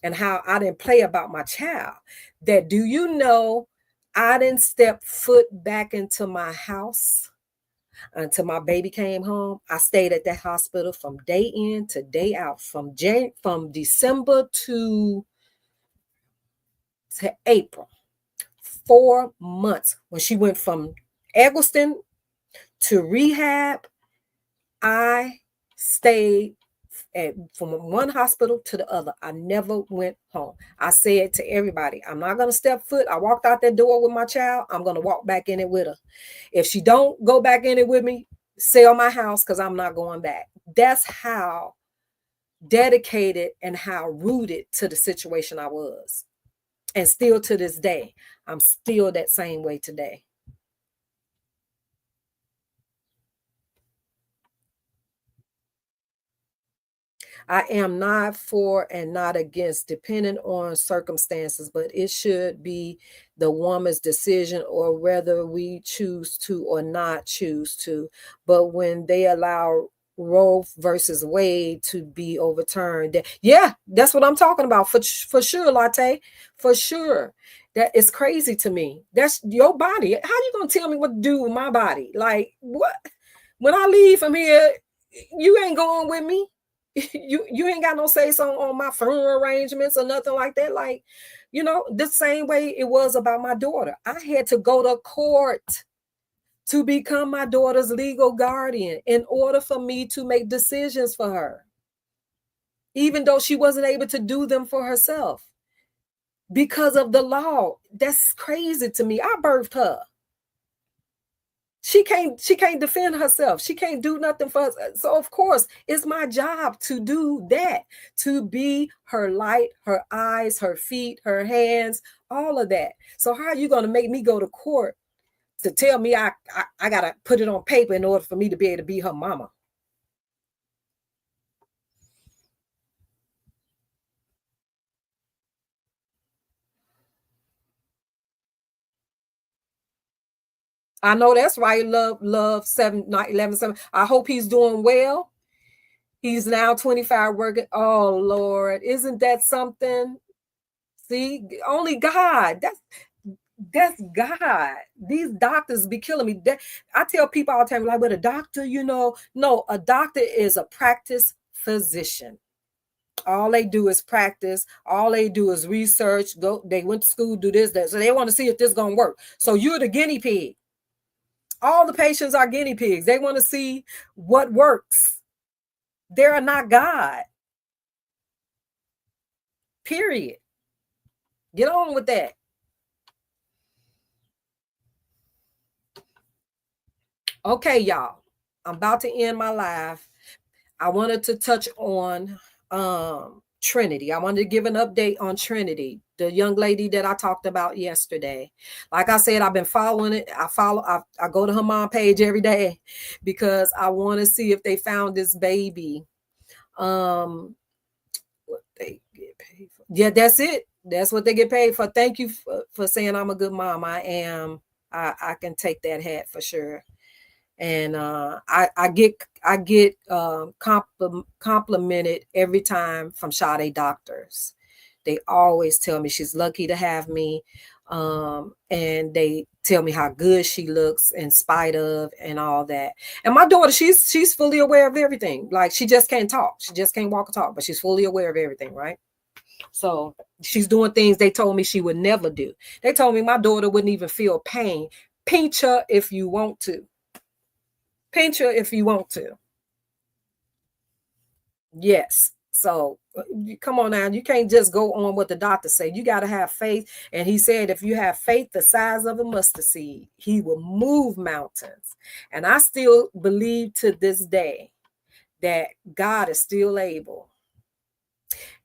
and how I didn't play about my child. That, do you know, I didn't step foot back into my house until my baby came home. I stayed at that hospital from day in to day out, from December to April. 4 months. When she went from Eggleston to rehab, I stayed from one hospital to the other. I never went home. I said to everybody, I'm not going to step foot. I walked out that door with my child. I'm going to walk back in it with her. If she don't go back in it with me, sell my house, because I'm not going back. That's how dedicated and how rooted to the situation I was. And still to this day, I'm still that same way today. I am not for and not against, depending on circumstances, but it should be the woman's decision, or whether we choose to or not choose to. But when they allow Roe versus Wade to be overturned, yeah, that's what I'm talking about, for sure, Latte, for sure. That is crazy to me. That's your body. How you gonna tell me what to do with my body? Like, what? When I leave from here, you ain't going with me. You ain't got no say so on my funeral arrangements or nothing like that. Like, the same way it was about my daughter. I had to go to court to become my daughter's legal guardian in order for me to make decisions for her, even though she wasn't able to do them for herself because of the law. That's crazy to me. I birthed her. She can't defend herself. She can't do nothing for us. So of course, it's my job to do that, to be her light, her eyes, her feet, her hands, all of that. So how are you going to make me go to court to tell me I got to put it on paper in order for me to be able to be her mama? I know that's right. Love 7-11-7. I hope he's doing well. He's now 25 working. Oh Lord, isn't that something? See, only God. That's God. These doctors be killing me. I tell people all the time, like, with a doctor, no, a doctor is a practice physician. All they do is practice. All they do is research. They went to school, do this, that. So they want to see if this is gonna work. So you're the guinea pig. All the patients are guinea pigs. They want to see what works. They are not God. Period. Get on with that. Okay, y'all. I'm about to end my live. I wanted to touch on Trinity. I wanted to give an update on Trinity, the young lady that I talked about yesterday. Like I said, I've been following it. I go to her mom page every day because I want to see if they found this baby. What they get paid for. Yeah, that's it. That's what they get paid for. Thank you for saying I'm a good mom. I am. I can take that hat for sure. And I get complimented every time from Sade doctors. They always tell me she's lucky to have me, and they tell me how good she looks in spite of and all that. And my daughter, she's fully aware of everything. Like, she just can't talk, she just can't walk or talk, but she's fully aware of everything, right? So she's doing things they told me she would never do. They told me my daughter wouldn't even feel pain. Pinch her if you want to. Pinch her if you want to. Yes. So come on now. You can't just go on what the doctor say. You got to have faith. And he said, if you have faith the size of a mustard seed, he will move mountains. And I still believe to this day that God is still able.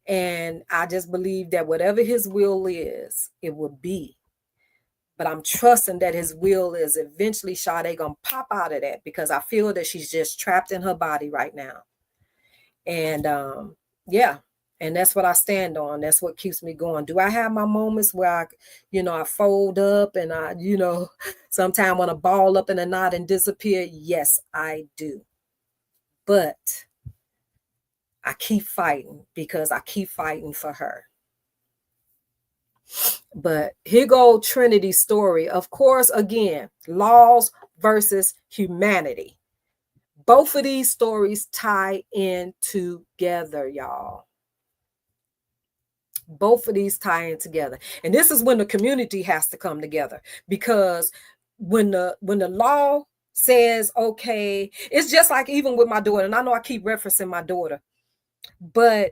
And I just believe that whatever his will is, it will be. But I'm trusting that his will is eventually Sade gonna pop out of that, because I feel that she's just trapped in her body right now. And yeah, and that's what I stand on. That's what keeps me going. Do I have my moments where I fold up and I, sometimes want to ball up in a knot and disappear? Yes, I do. But I keep fighting because I keep fighting for her. But here go Trinity's story. Of course, again, laws versus humanity. Both of these stories tie in together, y'all. Both of these tie in together. And this is when the community has to come together, because when the law says, okay, it's just like even with my daughter, and I know I keep referencing my daughter, but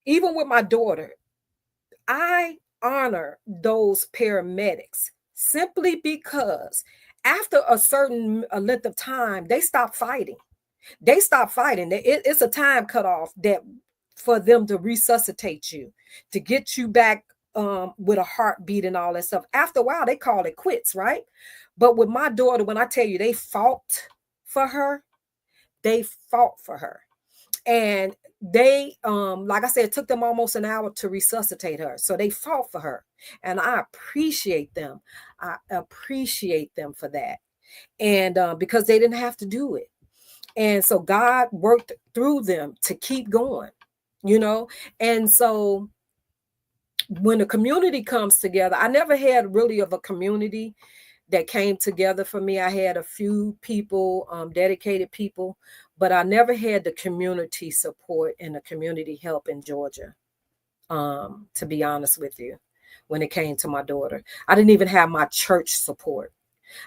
even with my daughter, I honor those paramedics simply because after a certain length of time, they stop fighting. It's a time cutoff that for them to resuscitate you, to get you back with a heartbeat and all that stuff. After a while, they call it quits, right? But with my daughter, when I tell you they fought for her, and they like I said, it took them almost an hour to resuscitate her. So they fought for her, and I appreciate them. For that. And because they didn't have to do it. And so God worked through them to keep going, and so when the community comes together, I never had really of a community that came together for me. I had a few people, dedicated people, but I never had the community support and the community help in Georgia, to be honest with you, when it came to my daughter. I didn't even have my church support.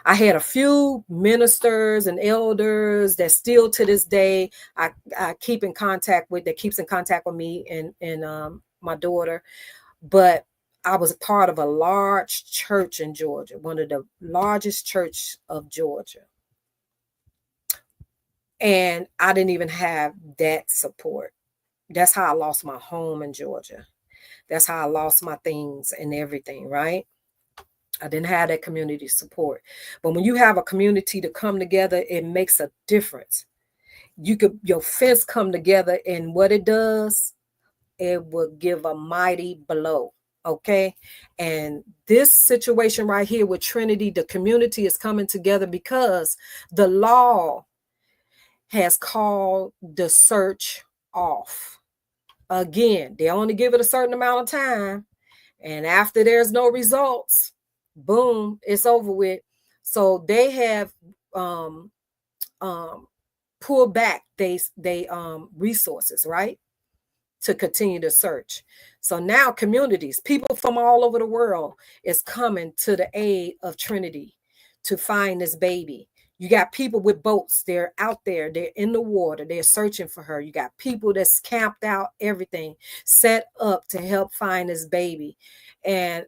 I had a few ministers and elders that still to this day I keep in contact with, that keeps in contact with me and my daughter. But I was part of a large church in Georgia, one of the largest church of Georgia. And I didn't even have that support. That's how I lost my home in Georgia. That's how I lost my things and everything, right? I didn't have that community support. But when you have a community to come together, it makes a difference. Your fence come together, and what it does, it will give a mighty blow. Okay. And this situation right here with Trinity, the community is coming together because the law has called the search off. Again, they only give it a certain amount of time. And after there's no results, boom, it's over with. So they have pulled back they resources, right, to continue to search. So now communities, people from all over the world is coming to the aid of Trinity to find this baby. You got people with boats. They're out there. They're in the water. They're searching for her. You got people that's camped out, everything set up to help find this baby. And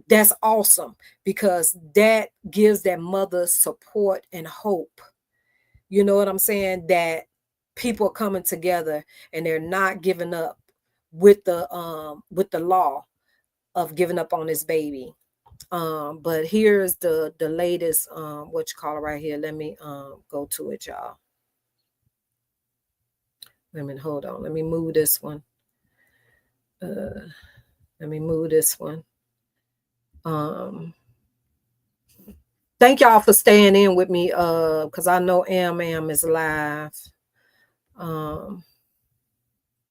that's awesome, because that gives that mother support and hope. You know what I'm saying? That people are coming together and they're not giving up with the law of giving up on this baby. But here's the latest what you call it right here. Let me go to it, y'all. Hold on. Let me move this one. Let me move this one. Thank y'all for staying in with me, because I know Am is live. I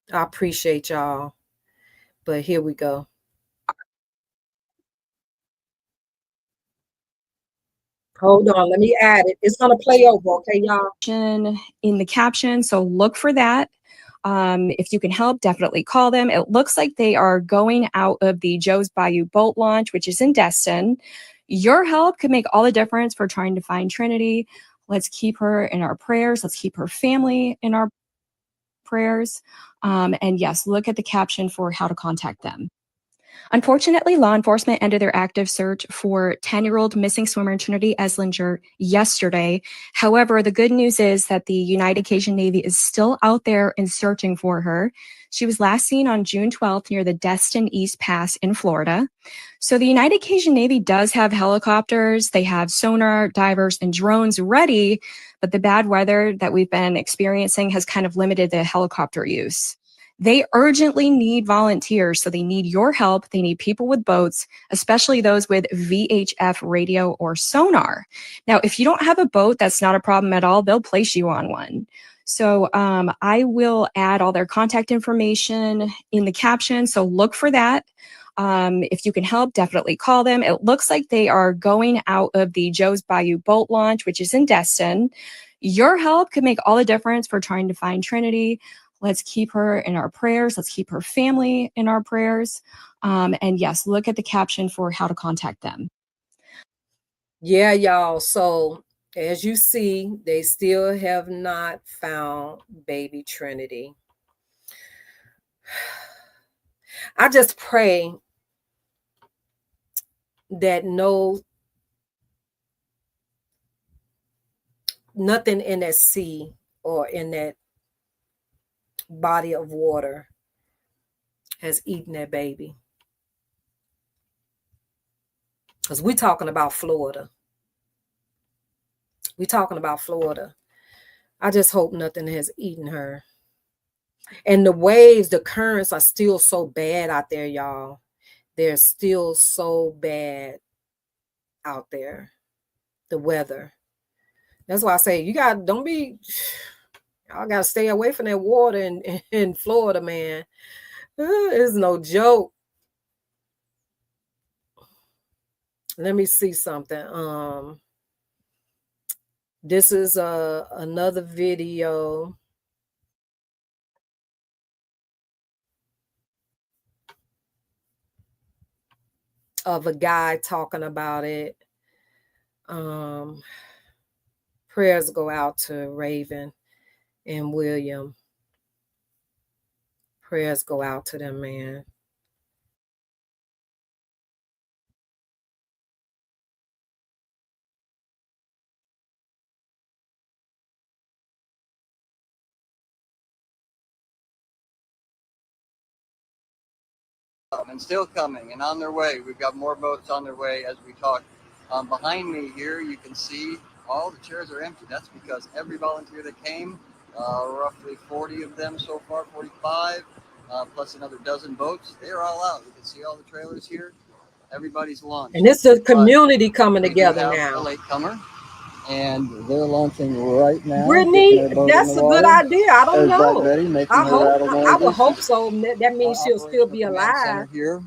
appreciate y'all. But here we go. Hold on, let me add it. It's gonna play over, okay, y'all? In the caption, so look for that. If you can help, definitely call them. It looks like they are going out of the Joe's Bayou boat launch, which is in Destin. Your help could make all the difference for trying to find Trinity. Let's keep her in our prayers. Let's keep her family in our prayers. And yes, look at the caption for how to contact them. Unfortunately, law enforcement ended their active search for 10-year-old missing swimmer Trinity Eslinger yesterday. However, the good news is that the United Cajun Navy is still out there and searching for her. She was last seen on June 12th near the Destin East Pass in Florida. So the United Cajun Navy does have helicopters, they have sonar, divers, and drones ready, but the bad weather that we've been experiencing has kind of limited the helicopter use. They urgently need volunteers, so they need your help. They need people with boats, especially those with VHF radio or sonar. Now, if you don't have a boat, that's not a problem at all. They'll place you on one. So I will add all their contact information in the caption, so look for that. If you can help, definitely call them. It looks like they are going out of the Joe's Bayou boat launch, which is in Destin. Your help could make all the difference for trying to find Trinity. Let's keep her in our prayers. Let's keep her family in our prayers. And yes, look at the caption for how to contact them. Yeah, y'all. So as you see, they still have not found baby Trinity. I just pray that nothing in that sea or in that body of water has eaten that baby. Because we're talking about Florida. We're talking about Florida. I just hope nothing has eaten her. And the waves, the currents are still so bad out there, y'all. They're still so bad out there. The weather. That's why I say y'all gotta stay away from that water in Florida, man. It's no joke. Let me see something. This is another video of a guy talking about it. Prayers go out to Raven and William. Prayers go out to them, man. And still coming and on their way. We've got more boats on their way as we talk. Behind me here, you can see all the chairs are empty. That's because every volunteer that came, roughly 40 of them so far, 45, plus another dozen boats, they are all out. You can see all the trailers here. Everybody's launched. And it's a community coming together now. A latecomer, and they're launching right now. Brittany, that's a good idea. I don't know. Ready, I would hope so. That means she'll still be alive. Here,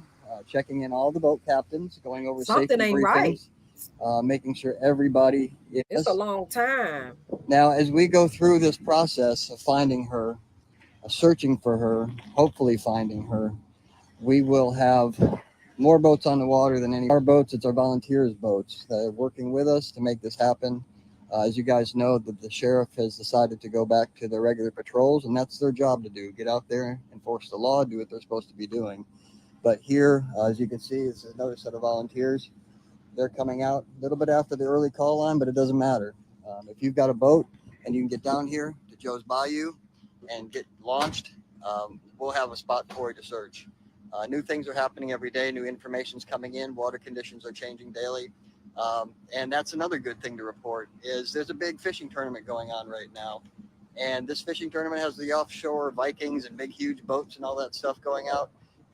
checking in all the boat captains, going over something safety ain't briefings, right. Making sure everybody is. It's a long time. Now, as we go through this process of finding her, searching for her, hopefully finding her, we will have more boats on the water than any of our boats. It's our volunteers' boats that are working with us to make this happen. As you guys know, the sheriff has decided to go back to their regular patrols, and that's their job to do. Get out there, enforce the law, do what they're supposed to be doing. But here, as you can see, it's another set of volunteers. They're coming out a little bit after the early call line, but it doesn't matter. If you've got a boat and you can get down here to Joe's Bayou and get launched, we'll have a spot for you to search. New things are happening every day. New information's coming in. Water conditions are changing daily. And that's another good thing to report is there's a big fishing tournament going on right now. And this fishing tournament has the offshore Vikings and big, huge boats and all that stuff going out.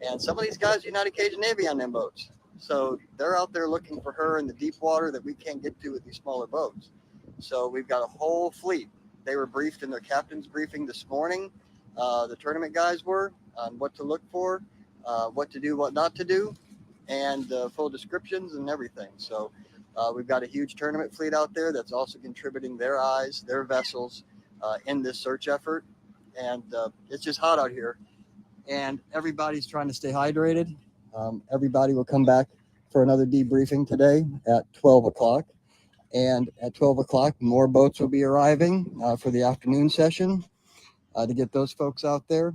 And some of these guys, United Cajun Navy on them boats. So they're out there looking for her in the deep water that we can't get to with these smaller boats. So we've got a whole fleet. They were briefed in their captain's briefing this morning. The tournament guys were on what to look for, what to do, what not to do, and full descriptions and everything. So we've got a huge tournament fleet out there that's also contributing their eyes, their vessels in this search effort. And it's just hot out here. And everybody's trying to stay hydrated. Everybody will come back for another debriefing today at 12 o'clock. And at 12 o'clock, more boats will be arriving for the afternoon session to get those folks out there.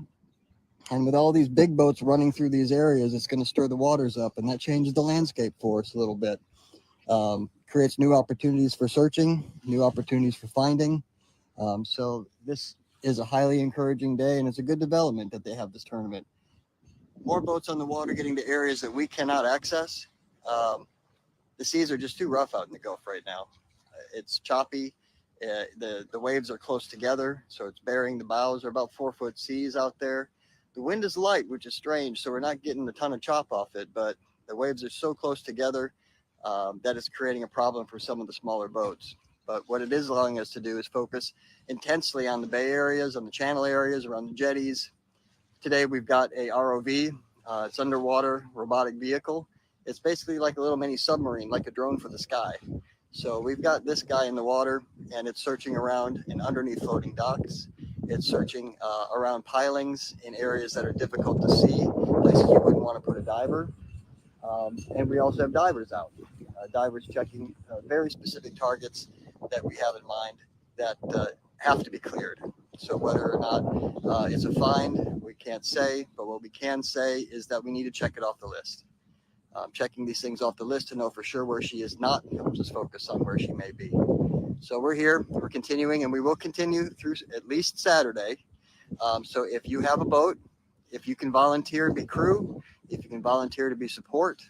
And with all these big boats running through these areas, it's going to stir the waters up, and that changes the landscape for us a little bit. Creates new opportunities for searching, new opportunities for finding. So this is a highly encouraging day, and it's a good development that they have this tournament. More boats on the water getting to areas that we cannot access. The seas are just too rough out in the Gulf right now. It's choppy. The waves are close together, so it's bearing. The bows are about 4-foot seas out there. The wind is light, which is strange, so we're not getting a ton of chop off it, but the waves are so close together that it's creating a problem for some of the smaller boats. But what it is allowing us to do is focus intensely on the bay areas, on the channel areas, around the jetties. Today we've got a ROV. It's underwater robotic vehicle. It's basically like a little mini submarine, like a drone for the sky. So we've got this guy in the water, and it's searching around and underneath floating docks. It's searching around pilings in areas that are difficult to see, places you wouldn't want to put a diver. And we also have divers out. Divers checking very specific targets that we have in mind that have to be cleared. So whether or not it's a find, we can't say, but what we can say is that we need to check it off the list. Checking these things off the list to know for sure where she is not helps us focus on where she may be. So we're here, we're continuing, and we will continue through at least Saturday. So if you have a boat, if you can volunteer to be crew, if you can volunteer to be support,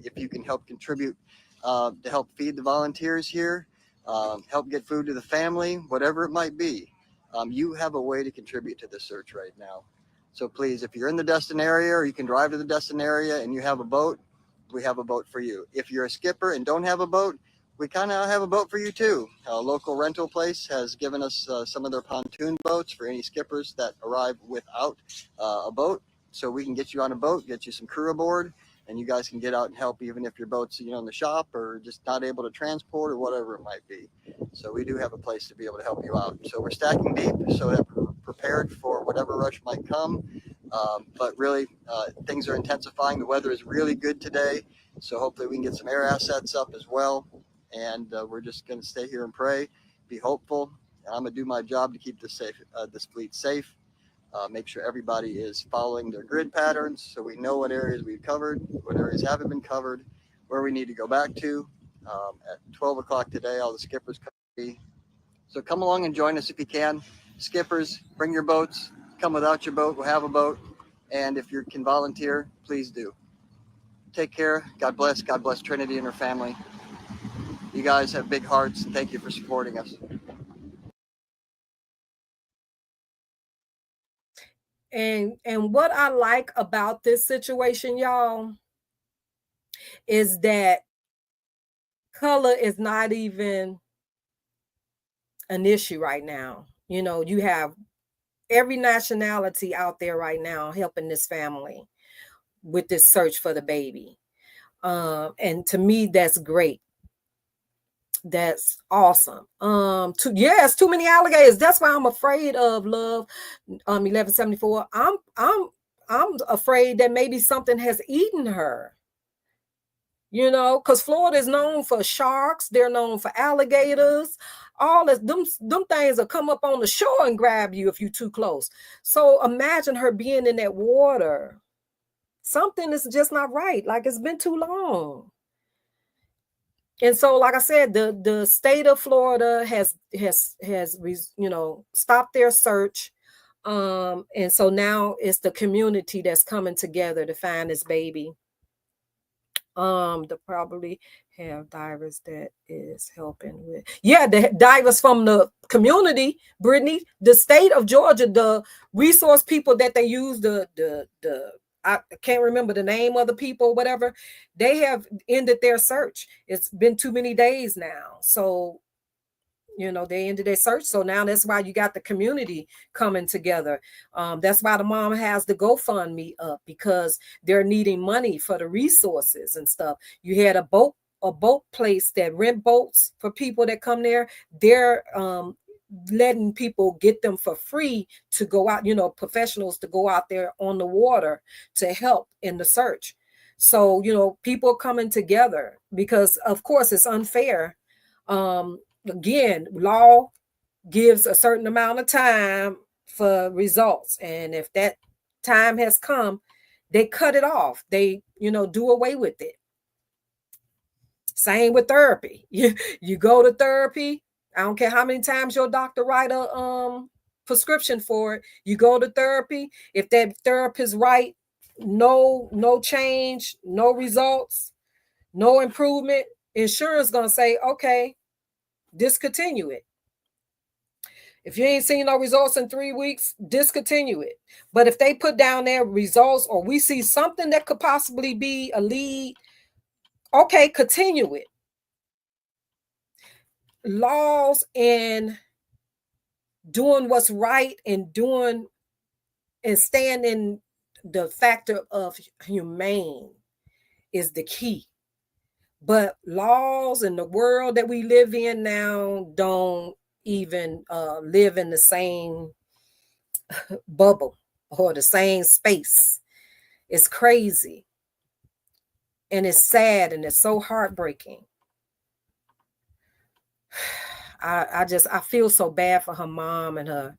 if you can help contribute to help feed the volunteers here, help get food to the family, whatever it might be, you have a way to contribute to this search right now. So please, if you're in the Destin area or you can drive to the Destin area and you have a boat, we have a boat for you. If you're a skipper and don't have a boat, we kind of have a boat for you too. A local rental place has given us some of their pontoon boats for any skippers that arrive without a boat. So we can get you on a boat, get you some crew aboard, and you guys can get out and help even if your boat's in the shop or just not able to transport or whatever it might be. So we do have a place to be able to help you out. So we're stacking deep so that we're prepared for whatever rush might come. But really, things are intensifying. The weather is really good today. So hopefully we can get some air assets up as well. And we're just going to stay here and pray, be hopeful. And I'm going to do my job to keep this fleet safe. Make sure everybody is following their grid patterns so we know what areas we've covered, what areas haven't been covered, where we need to go back to. At 12 o'clock today, all the skippers come. So come along and join us if you can. Skippers, bring your boats. Come without your boat, we'll have a boat. And if you can volunteer, please do. Take care. God bless. God bless Trinity and her family. You guys have big hearts, and thank you for supporting us. And what I like about this situation, y'all, is that color is not even an issue right now. You have every nationality out there right now helping this family with this search for the baby. And to me, that's great. That's awesome. It's too many alligators. That's why I'm afraid of Love 1174. I'm afraid that maybe something has eaten her. Because Florida is known for sharks. They're known for alligators. All this, them things will come up on the shore and grab you if you're too close. So imagine her being in that water. Something is just not right. Like it's been too long. And so, like I said, the state of Florida has stopped their search. And so now it's the community that's coming together to find this baby. They probably have divers that is helping with. Yeah, the divers from the community, Brittany, the state of Georgia, the resource people that they use, I can't remember the name of the people, whatever. They have ended their search. It's been too many days now. So, they ended their search. So now that's why you got the community coming together. That's why the mom has the GoFundMe up, because they're needing money for the resources and stuff. You had a boat place that rent boats for people that come there. They're letting people get them for free to go out, professionals to go out there on the water to help in the search. So, people coming together because, of course, it's unfair. Again, law gives a certain amount of time for results. And if that time has come, they cut it off. They, do away with it. Same with therapy. You go to therapy. I don't care how many times your doctor write a prescription for it. You go to therapy. If that therapist right, no change, no results, no improvement, insurance gonna say, okay, discontinue it. If you ain't seen no results in 3 weeks, discontinue it. But if they put down their results, or we see something that could possibly be a lead, okay, continue it. Laws and doing what's right and doing and staying in the factor of humane is the key. But laws in the world that we live in now don't even live in the same bubble or the same space. It's crazy. And it's sad and it's so heartbreaking. I feel so bad for her mom and her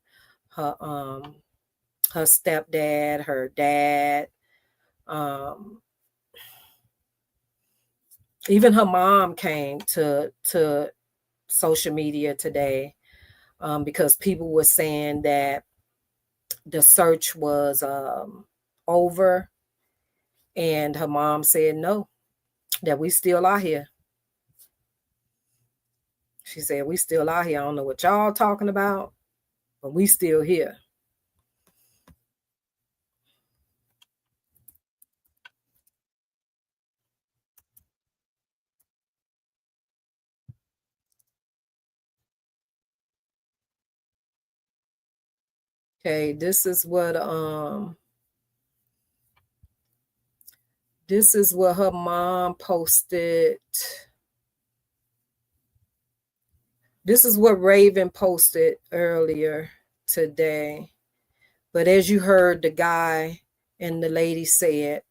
stepdad, her dad. Even her mom came to social media today because people were saying that the search was over, and her mom said no, that we still out here. She said, we still out here. I don't know what y'all talking about, but we still here. Okay, this is what her mom posted. This is what Raven posted earlier today. But as you heard the guy and the lady said,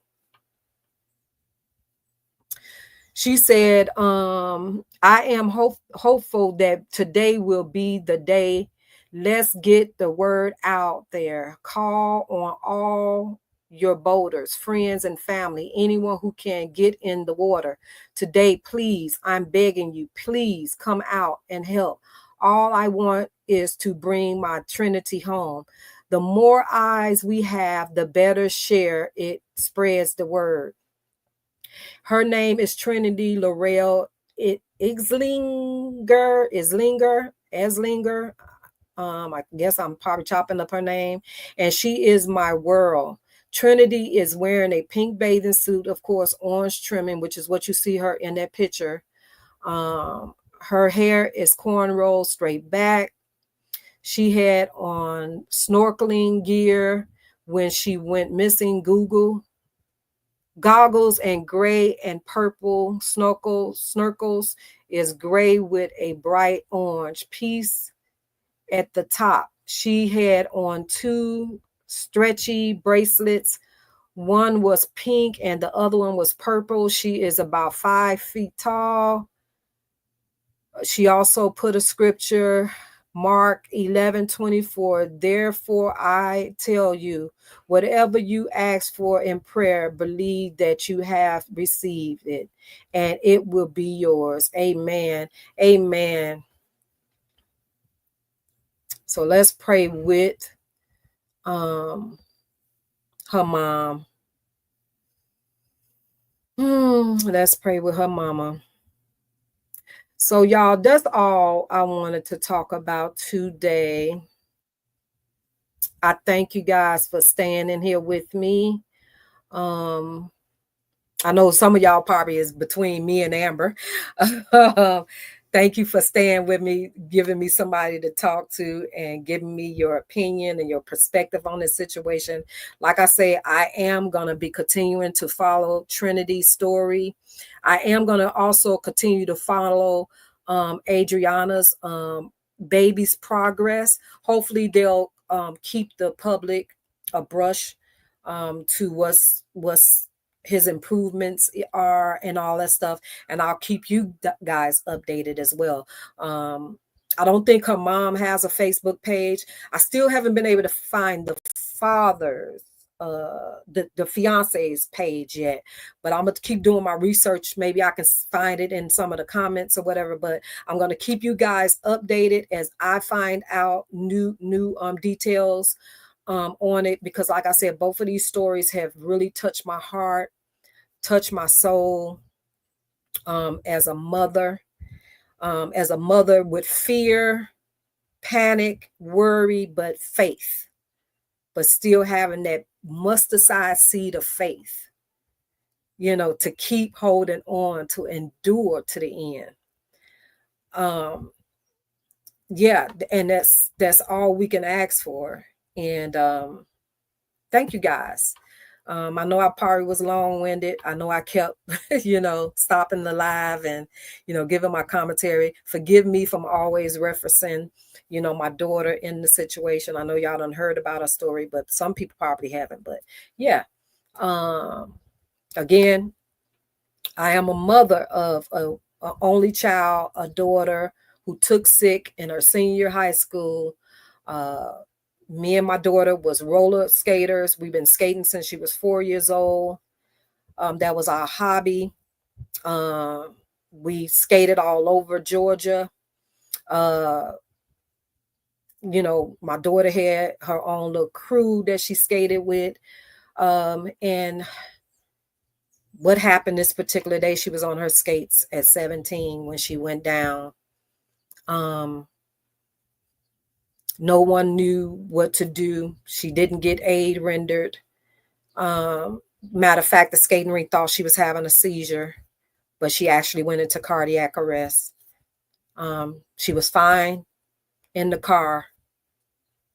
she said, I am hopeful that today will be the day. Let's get the word out there. Call on all your boaters, friends and family, anyone who can get in the water today. Please, I'm begging you, please come out and help. All I want is to bring my Trinity home. The more eyes we have, the better share it spreads the word. Her name is Trinity Laurel Islinger. I guess I'm probably chopping up her name. And she is my world. Trinity is wearing a pink bathing suit, of course, orange trimming, which is what you see her in that picture. Her hair is cornrow straight back. She had on snorkeling gear when she went missing. Goggles and gray and purple snorkels is gray with a bright orange piece at the top. She had on 2 stretchy bracelets. One was pink and the other one was purple. She is about 5 feet tall. She also put a scripture, Mark 11:24. Therefore, I tell you, whatever you ask for in prayer, believe that you have received it, and it will be yours. Amen. Amen. So let's pray with her mom. Let's pray with her mama. So y'all, that's all I wanted to talk about today. I thank you guys for staying in here with me. I know some of y'all probably is between me and Amber. Thank you for staying with me, giving me somebody to talk to and giving me your opinion and your perspective on this situation. Like I say, I am going to be continuing to follow Trinity's story. I am going to also continue to follow Adriana's baby's progress. Hopefully they'll keep the public abreast to what's his improvements are and all that stuff. And I'll keep you guys updated as well. I don't think her mom has a Facebook page. I still haven't been able to find the father's the fiance's page yet, but I'm gonna keep doing my research. Maybe I can find it in some of the comments or whatever, but I'm gonna keep you guys updated as I find out new details on it, because like I said, both of these stories have really touched my heart, touched my soul, as a mother with fear, panic, worry, but faith, but still having that mustard size seed of faith, to keep holding on, to endure to the end. Yeah, and that's all we can ask for. And thank you guys. I know I probably was long-winded. I know I kept, stopping the live and, giving my commentary. Forgive me from always referencing, my daughter in the situation. I know y'all done heard about her story, but some people probably haven't. But yeah, again, I am a mother of a only child, a daughter who took sick in her senior year high school. Me and my daughter was roller skaters. We've been skating since she was 4 years old. That was our hobby. We skated all over Georgia. My daughter had her own little crew that she skated with. And what happened this particular day, she was on her skates at 17 when she went down. No one knew what to do. She didn't get aid rendered. Matter of fact, the skating rink thought she was having a seizure, but she actually went into cardiac arrest. She was fine in the car,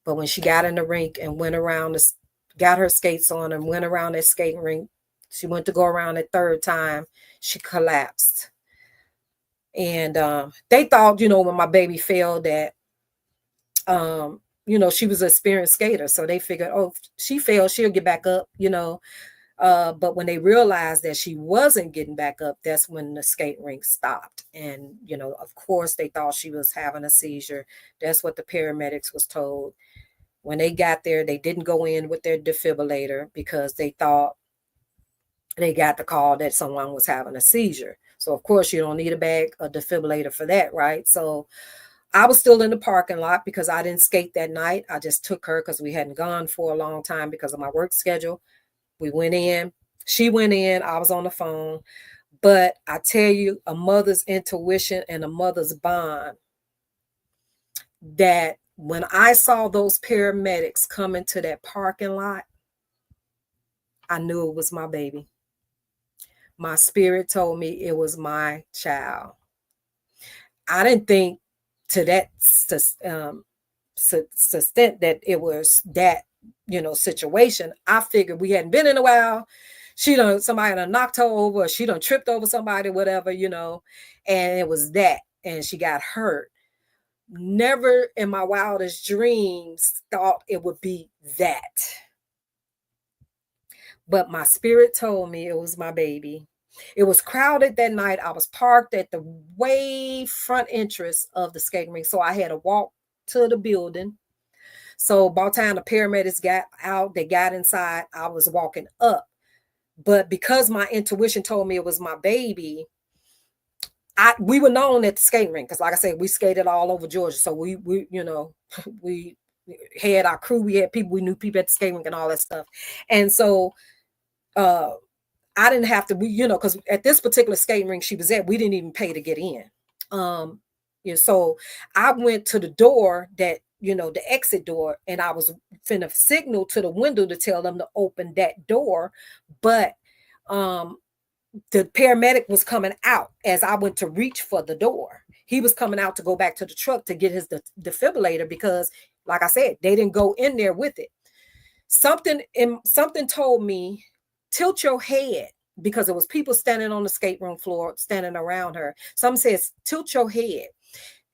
but when she got in the rink and went around, got her skates on and went around that skating rink, she went to go around a third time, she collapsed. And they thought, when my baby fell, that she was an experienced skater. So they figured, oh, she fell, she'll get back up, but when they realized that she wasn't getting back up, that's when the skate rink stopped. And, of course, they thought she was having a seizure. That's what the paramedics was told. When they got there, they didn't go in with their defibrillator because they thought they got the call that someone was having a seizure. So, of course, you don't need a defibrillator for that, right? So I was still in the parking lot because I didn't skate that night. I just took her because we hadn't gone for a long time because of my work schedule. We went in, she went in, I was on the phone. But I tell you, a mother's intuition and a mother's bond, that when I saw those paramedics come into that parking lot, I knew it was my baby. My spirit told me it was my child. I didn't think to that extent that it was that, situation. I figured we hadn't been in a while. Somebody done knocked her over, or she done tripped over somebody, whatever, and it was that, and she got hurt. Never in my wildest dreams thought it would be that. But my spirit told me it was my baby. It was crowded that night. I was parked at the way front entrance of the skating rink, so I had to walk to the building. So by the time the paramedics got out, they got inside, I was walking up. But because my intuition told me it was my baby, we were known at the skating rink because, like I said, we skated all over Georgia. So we we had our crew, we had people, we knew people at the skating rink and all that stuff. And so I didn't have to, because at this particular skating rink she was at, we didn't even pay to get in. So I went to the door that, the exit door, and I was finna signal to the window to tell them to open that door. But the paramedic was coming out as I went to reach for the door. He was coming out to go back to the truck to get his defibrillator because, like I said, they didn't go in there with it. Something told me, tilt your head, because there was people standing on the skate room floor, standing around her. Some says, tilt your head.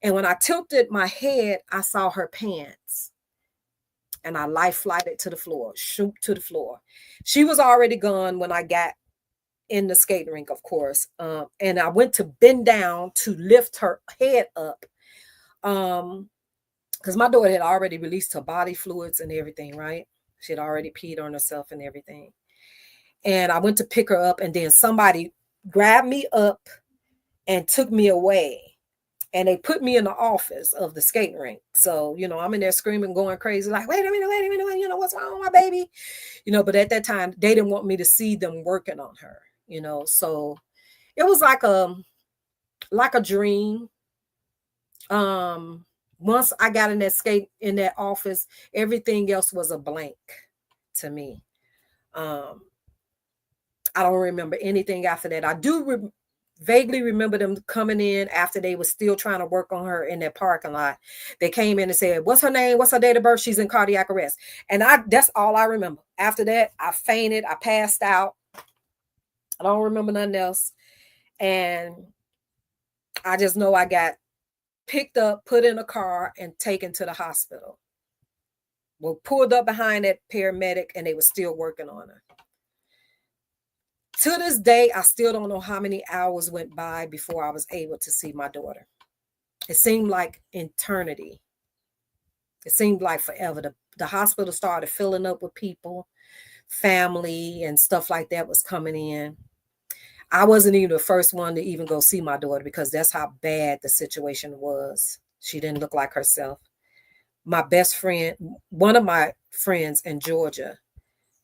And when I tilted my head, I saw her pants. And I life flighted to the floor, shoot to the floor. She was already gone when I got in the skating rink, of course. And I went to bend down to lift her head up. Because my daughter had already released her body fluids and everything, right? She had already peed on herself and everything. And I went to pick her up, and then somebody grabbed me up and took me away. And they put me in the office of the skating rink. So, I'm in there screaming, going crazy, like, wait a minute, what's wrong with my baby? But at that time, they didn't want me to see them working on her, So it was like a dream. Once I got in that office, everything else was a blank to me. I don't remember anything after that. I do vaguely remember them coming in after they were still trying to work on her in that parking lot. They came in and said, what's her name? What's her date of birth? She's in cardiac arrest. And that's all I remember. After that, I fainted. I passed out. I don't remember nothing else. And I just know I got picked up, put in a car, and taken to the hospital. Well, pulled up behind that paramedic, and they were still working on her. To this day, I still don't know how many hours went by before I was able to see my daughter. It seemed like eternity. It seemed like forever. The hospital started filling up with people, family, and stuff like that was coming in. I wasn't even the first one to even go see my daughter because that's how bad the situation was. She didn't look like herself. My best friend, one of my friends in Georgia,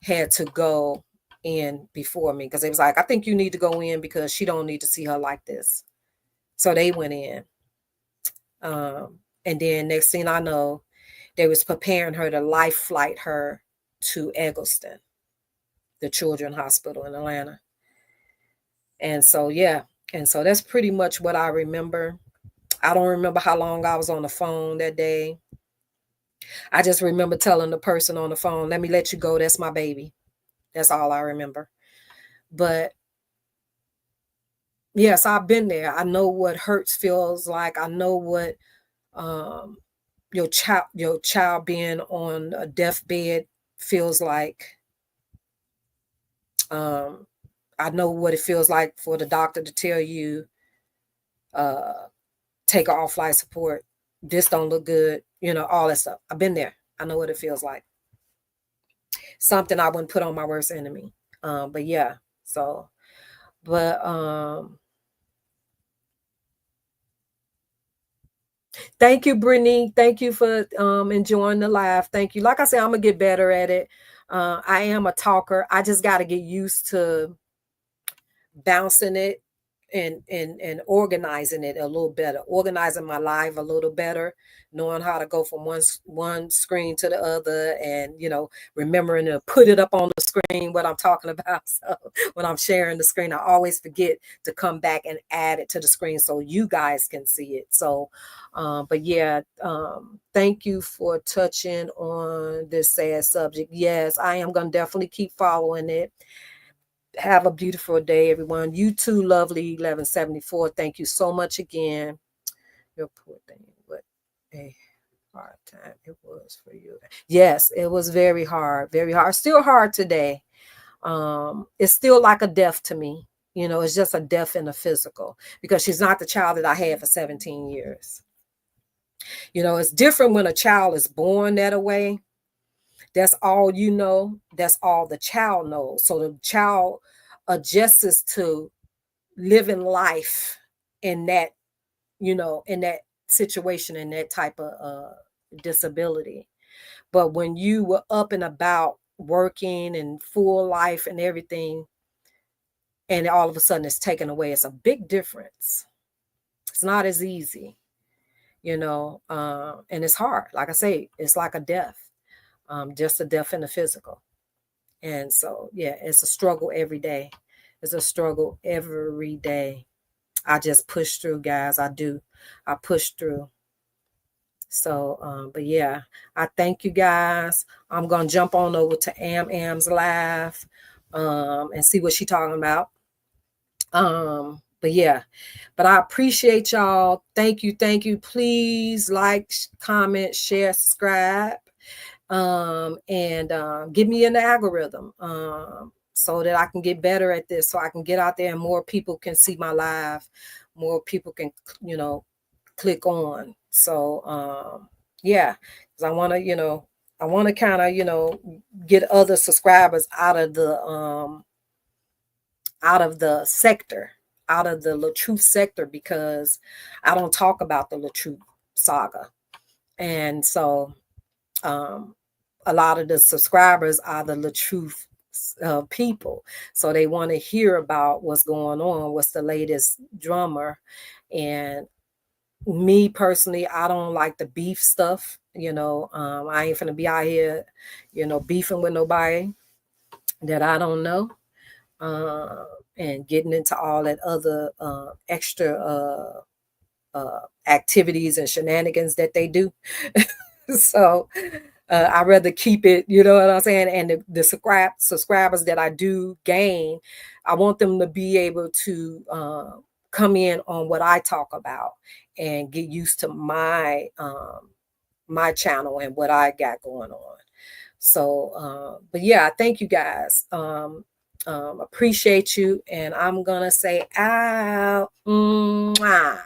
had to go in before me because they was like, I think you need to go in because she don't need to see her like this. So they went in. And then next thing I know, they was preparing her to life flight her to Eggleston, the children's hospital in Atlanta. And so, yeah. And so that's pretty much what I remember. I don't remember how long I was on the phone that day. I just remember telling the person on the phone, let me let you go. That's my baby. That's all I remember. But yes, I've been there. I know what hurts feels like. I know what your child being on a deathbed feels like. I know what it feels like for the doctor to tell you, take off life support. This don't look good. All that stuff. I've been there. I know what it feels like. Something I wouldn't put on my worst enemy. But yeah, so, but, thank you, Brittany. Thank you for enjoying the live. Thank you. Like I said, I'm going to get better at it. I am a talker. I just got to get used to bouncing it and organizing it a little better, organizing my life a little better, knowing how to go from one screen to the other, and remembering to put it up on the screen what I'm talking about. So when I'm sharing the screen, I always forget to come back and add it to the screen so you guys can see it. So but yeah, thank you for touching on this sad subject. Yes, I am going to definitely keep following it. Have a beautiful day, everyone. You too, lovely 1174. Thank you so much again. Your poor thing. What a hard time it was for you. Yes, it was very hard. Very hard. Still hard today. It's still like a death to me. It's just a death in the physical because she's not the child that I had for 17 years. It's different when a child is born that way. That's all you know. That's all the child knows. So the child adjusts to living life in that, in that situation, in that type of disability. But when you were up and about working and full life and everything, and all of a sudden it's taken away, it's a big difference. It's not as easy, and it's hard. Like I say, it's like a death. Just a death in the physical. And so, yeah, it's a struggle every day. It's a struggle every day. I just push through, guys. I do. I push through. So, but yeah, I thank you guys. I'm going to jump on over to Am's live and see what she's talking about. But yeah, but I appreciate y'all. Thank you. Thank you. Please like, comment, share, subscribe. And give me an algorithm so that I can get better at this, so I can get out there and more people can see my live, more people can click on. So yeah, because I want to I want to kind of, get other subscribers out of the sector, out of the LaTruth sector, because I don't talk about the LaTruth saga. And so a lot of the subscribers are the LaTruth people. So they want to hear about what's going on, what's the latest drummer. And me personally, I don't like the beef stuff. I ain't finna be out here, beefing with nobody that I don't know. And getting into all that other extra activities and shenanigans that they do. So I'd rather keep it, you know what I'm saying? And the subscribers that I do gain, I want them to be able to come in on what I talk about and get used to my my channel and what I got going on. So, but yeah, thank you guys. Appreciate you. And I'm going to say out. Mwah.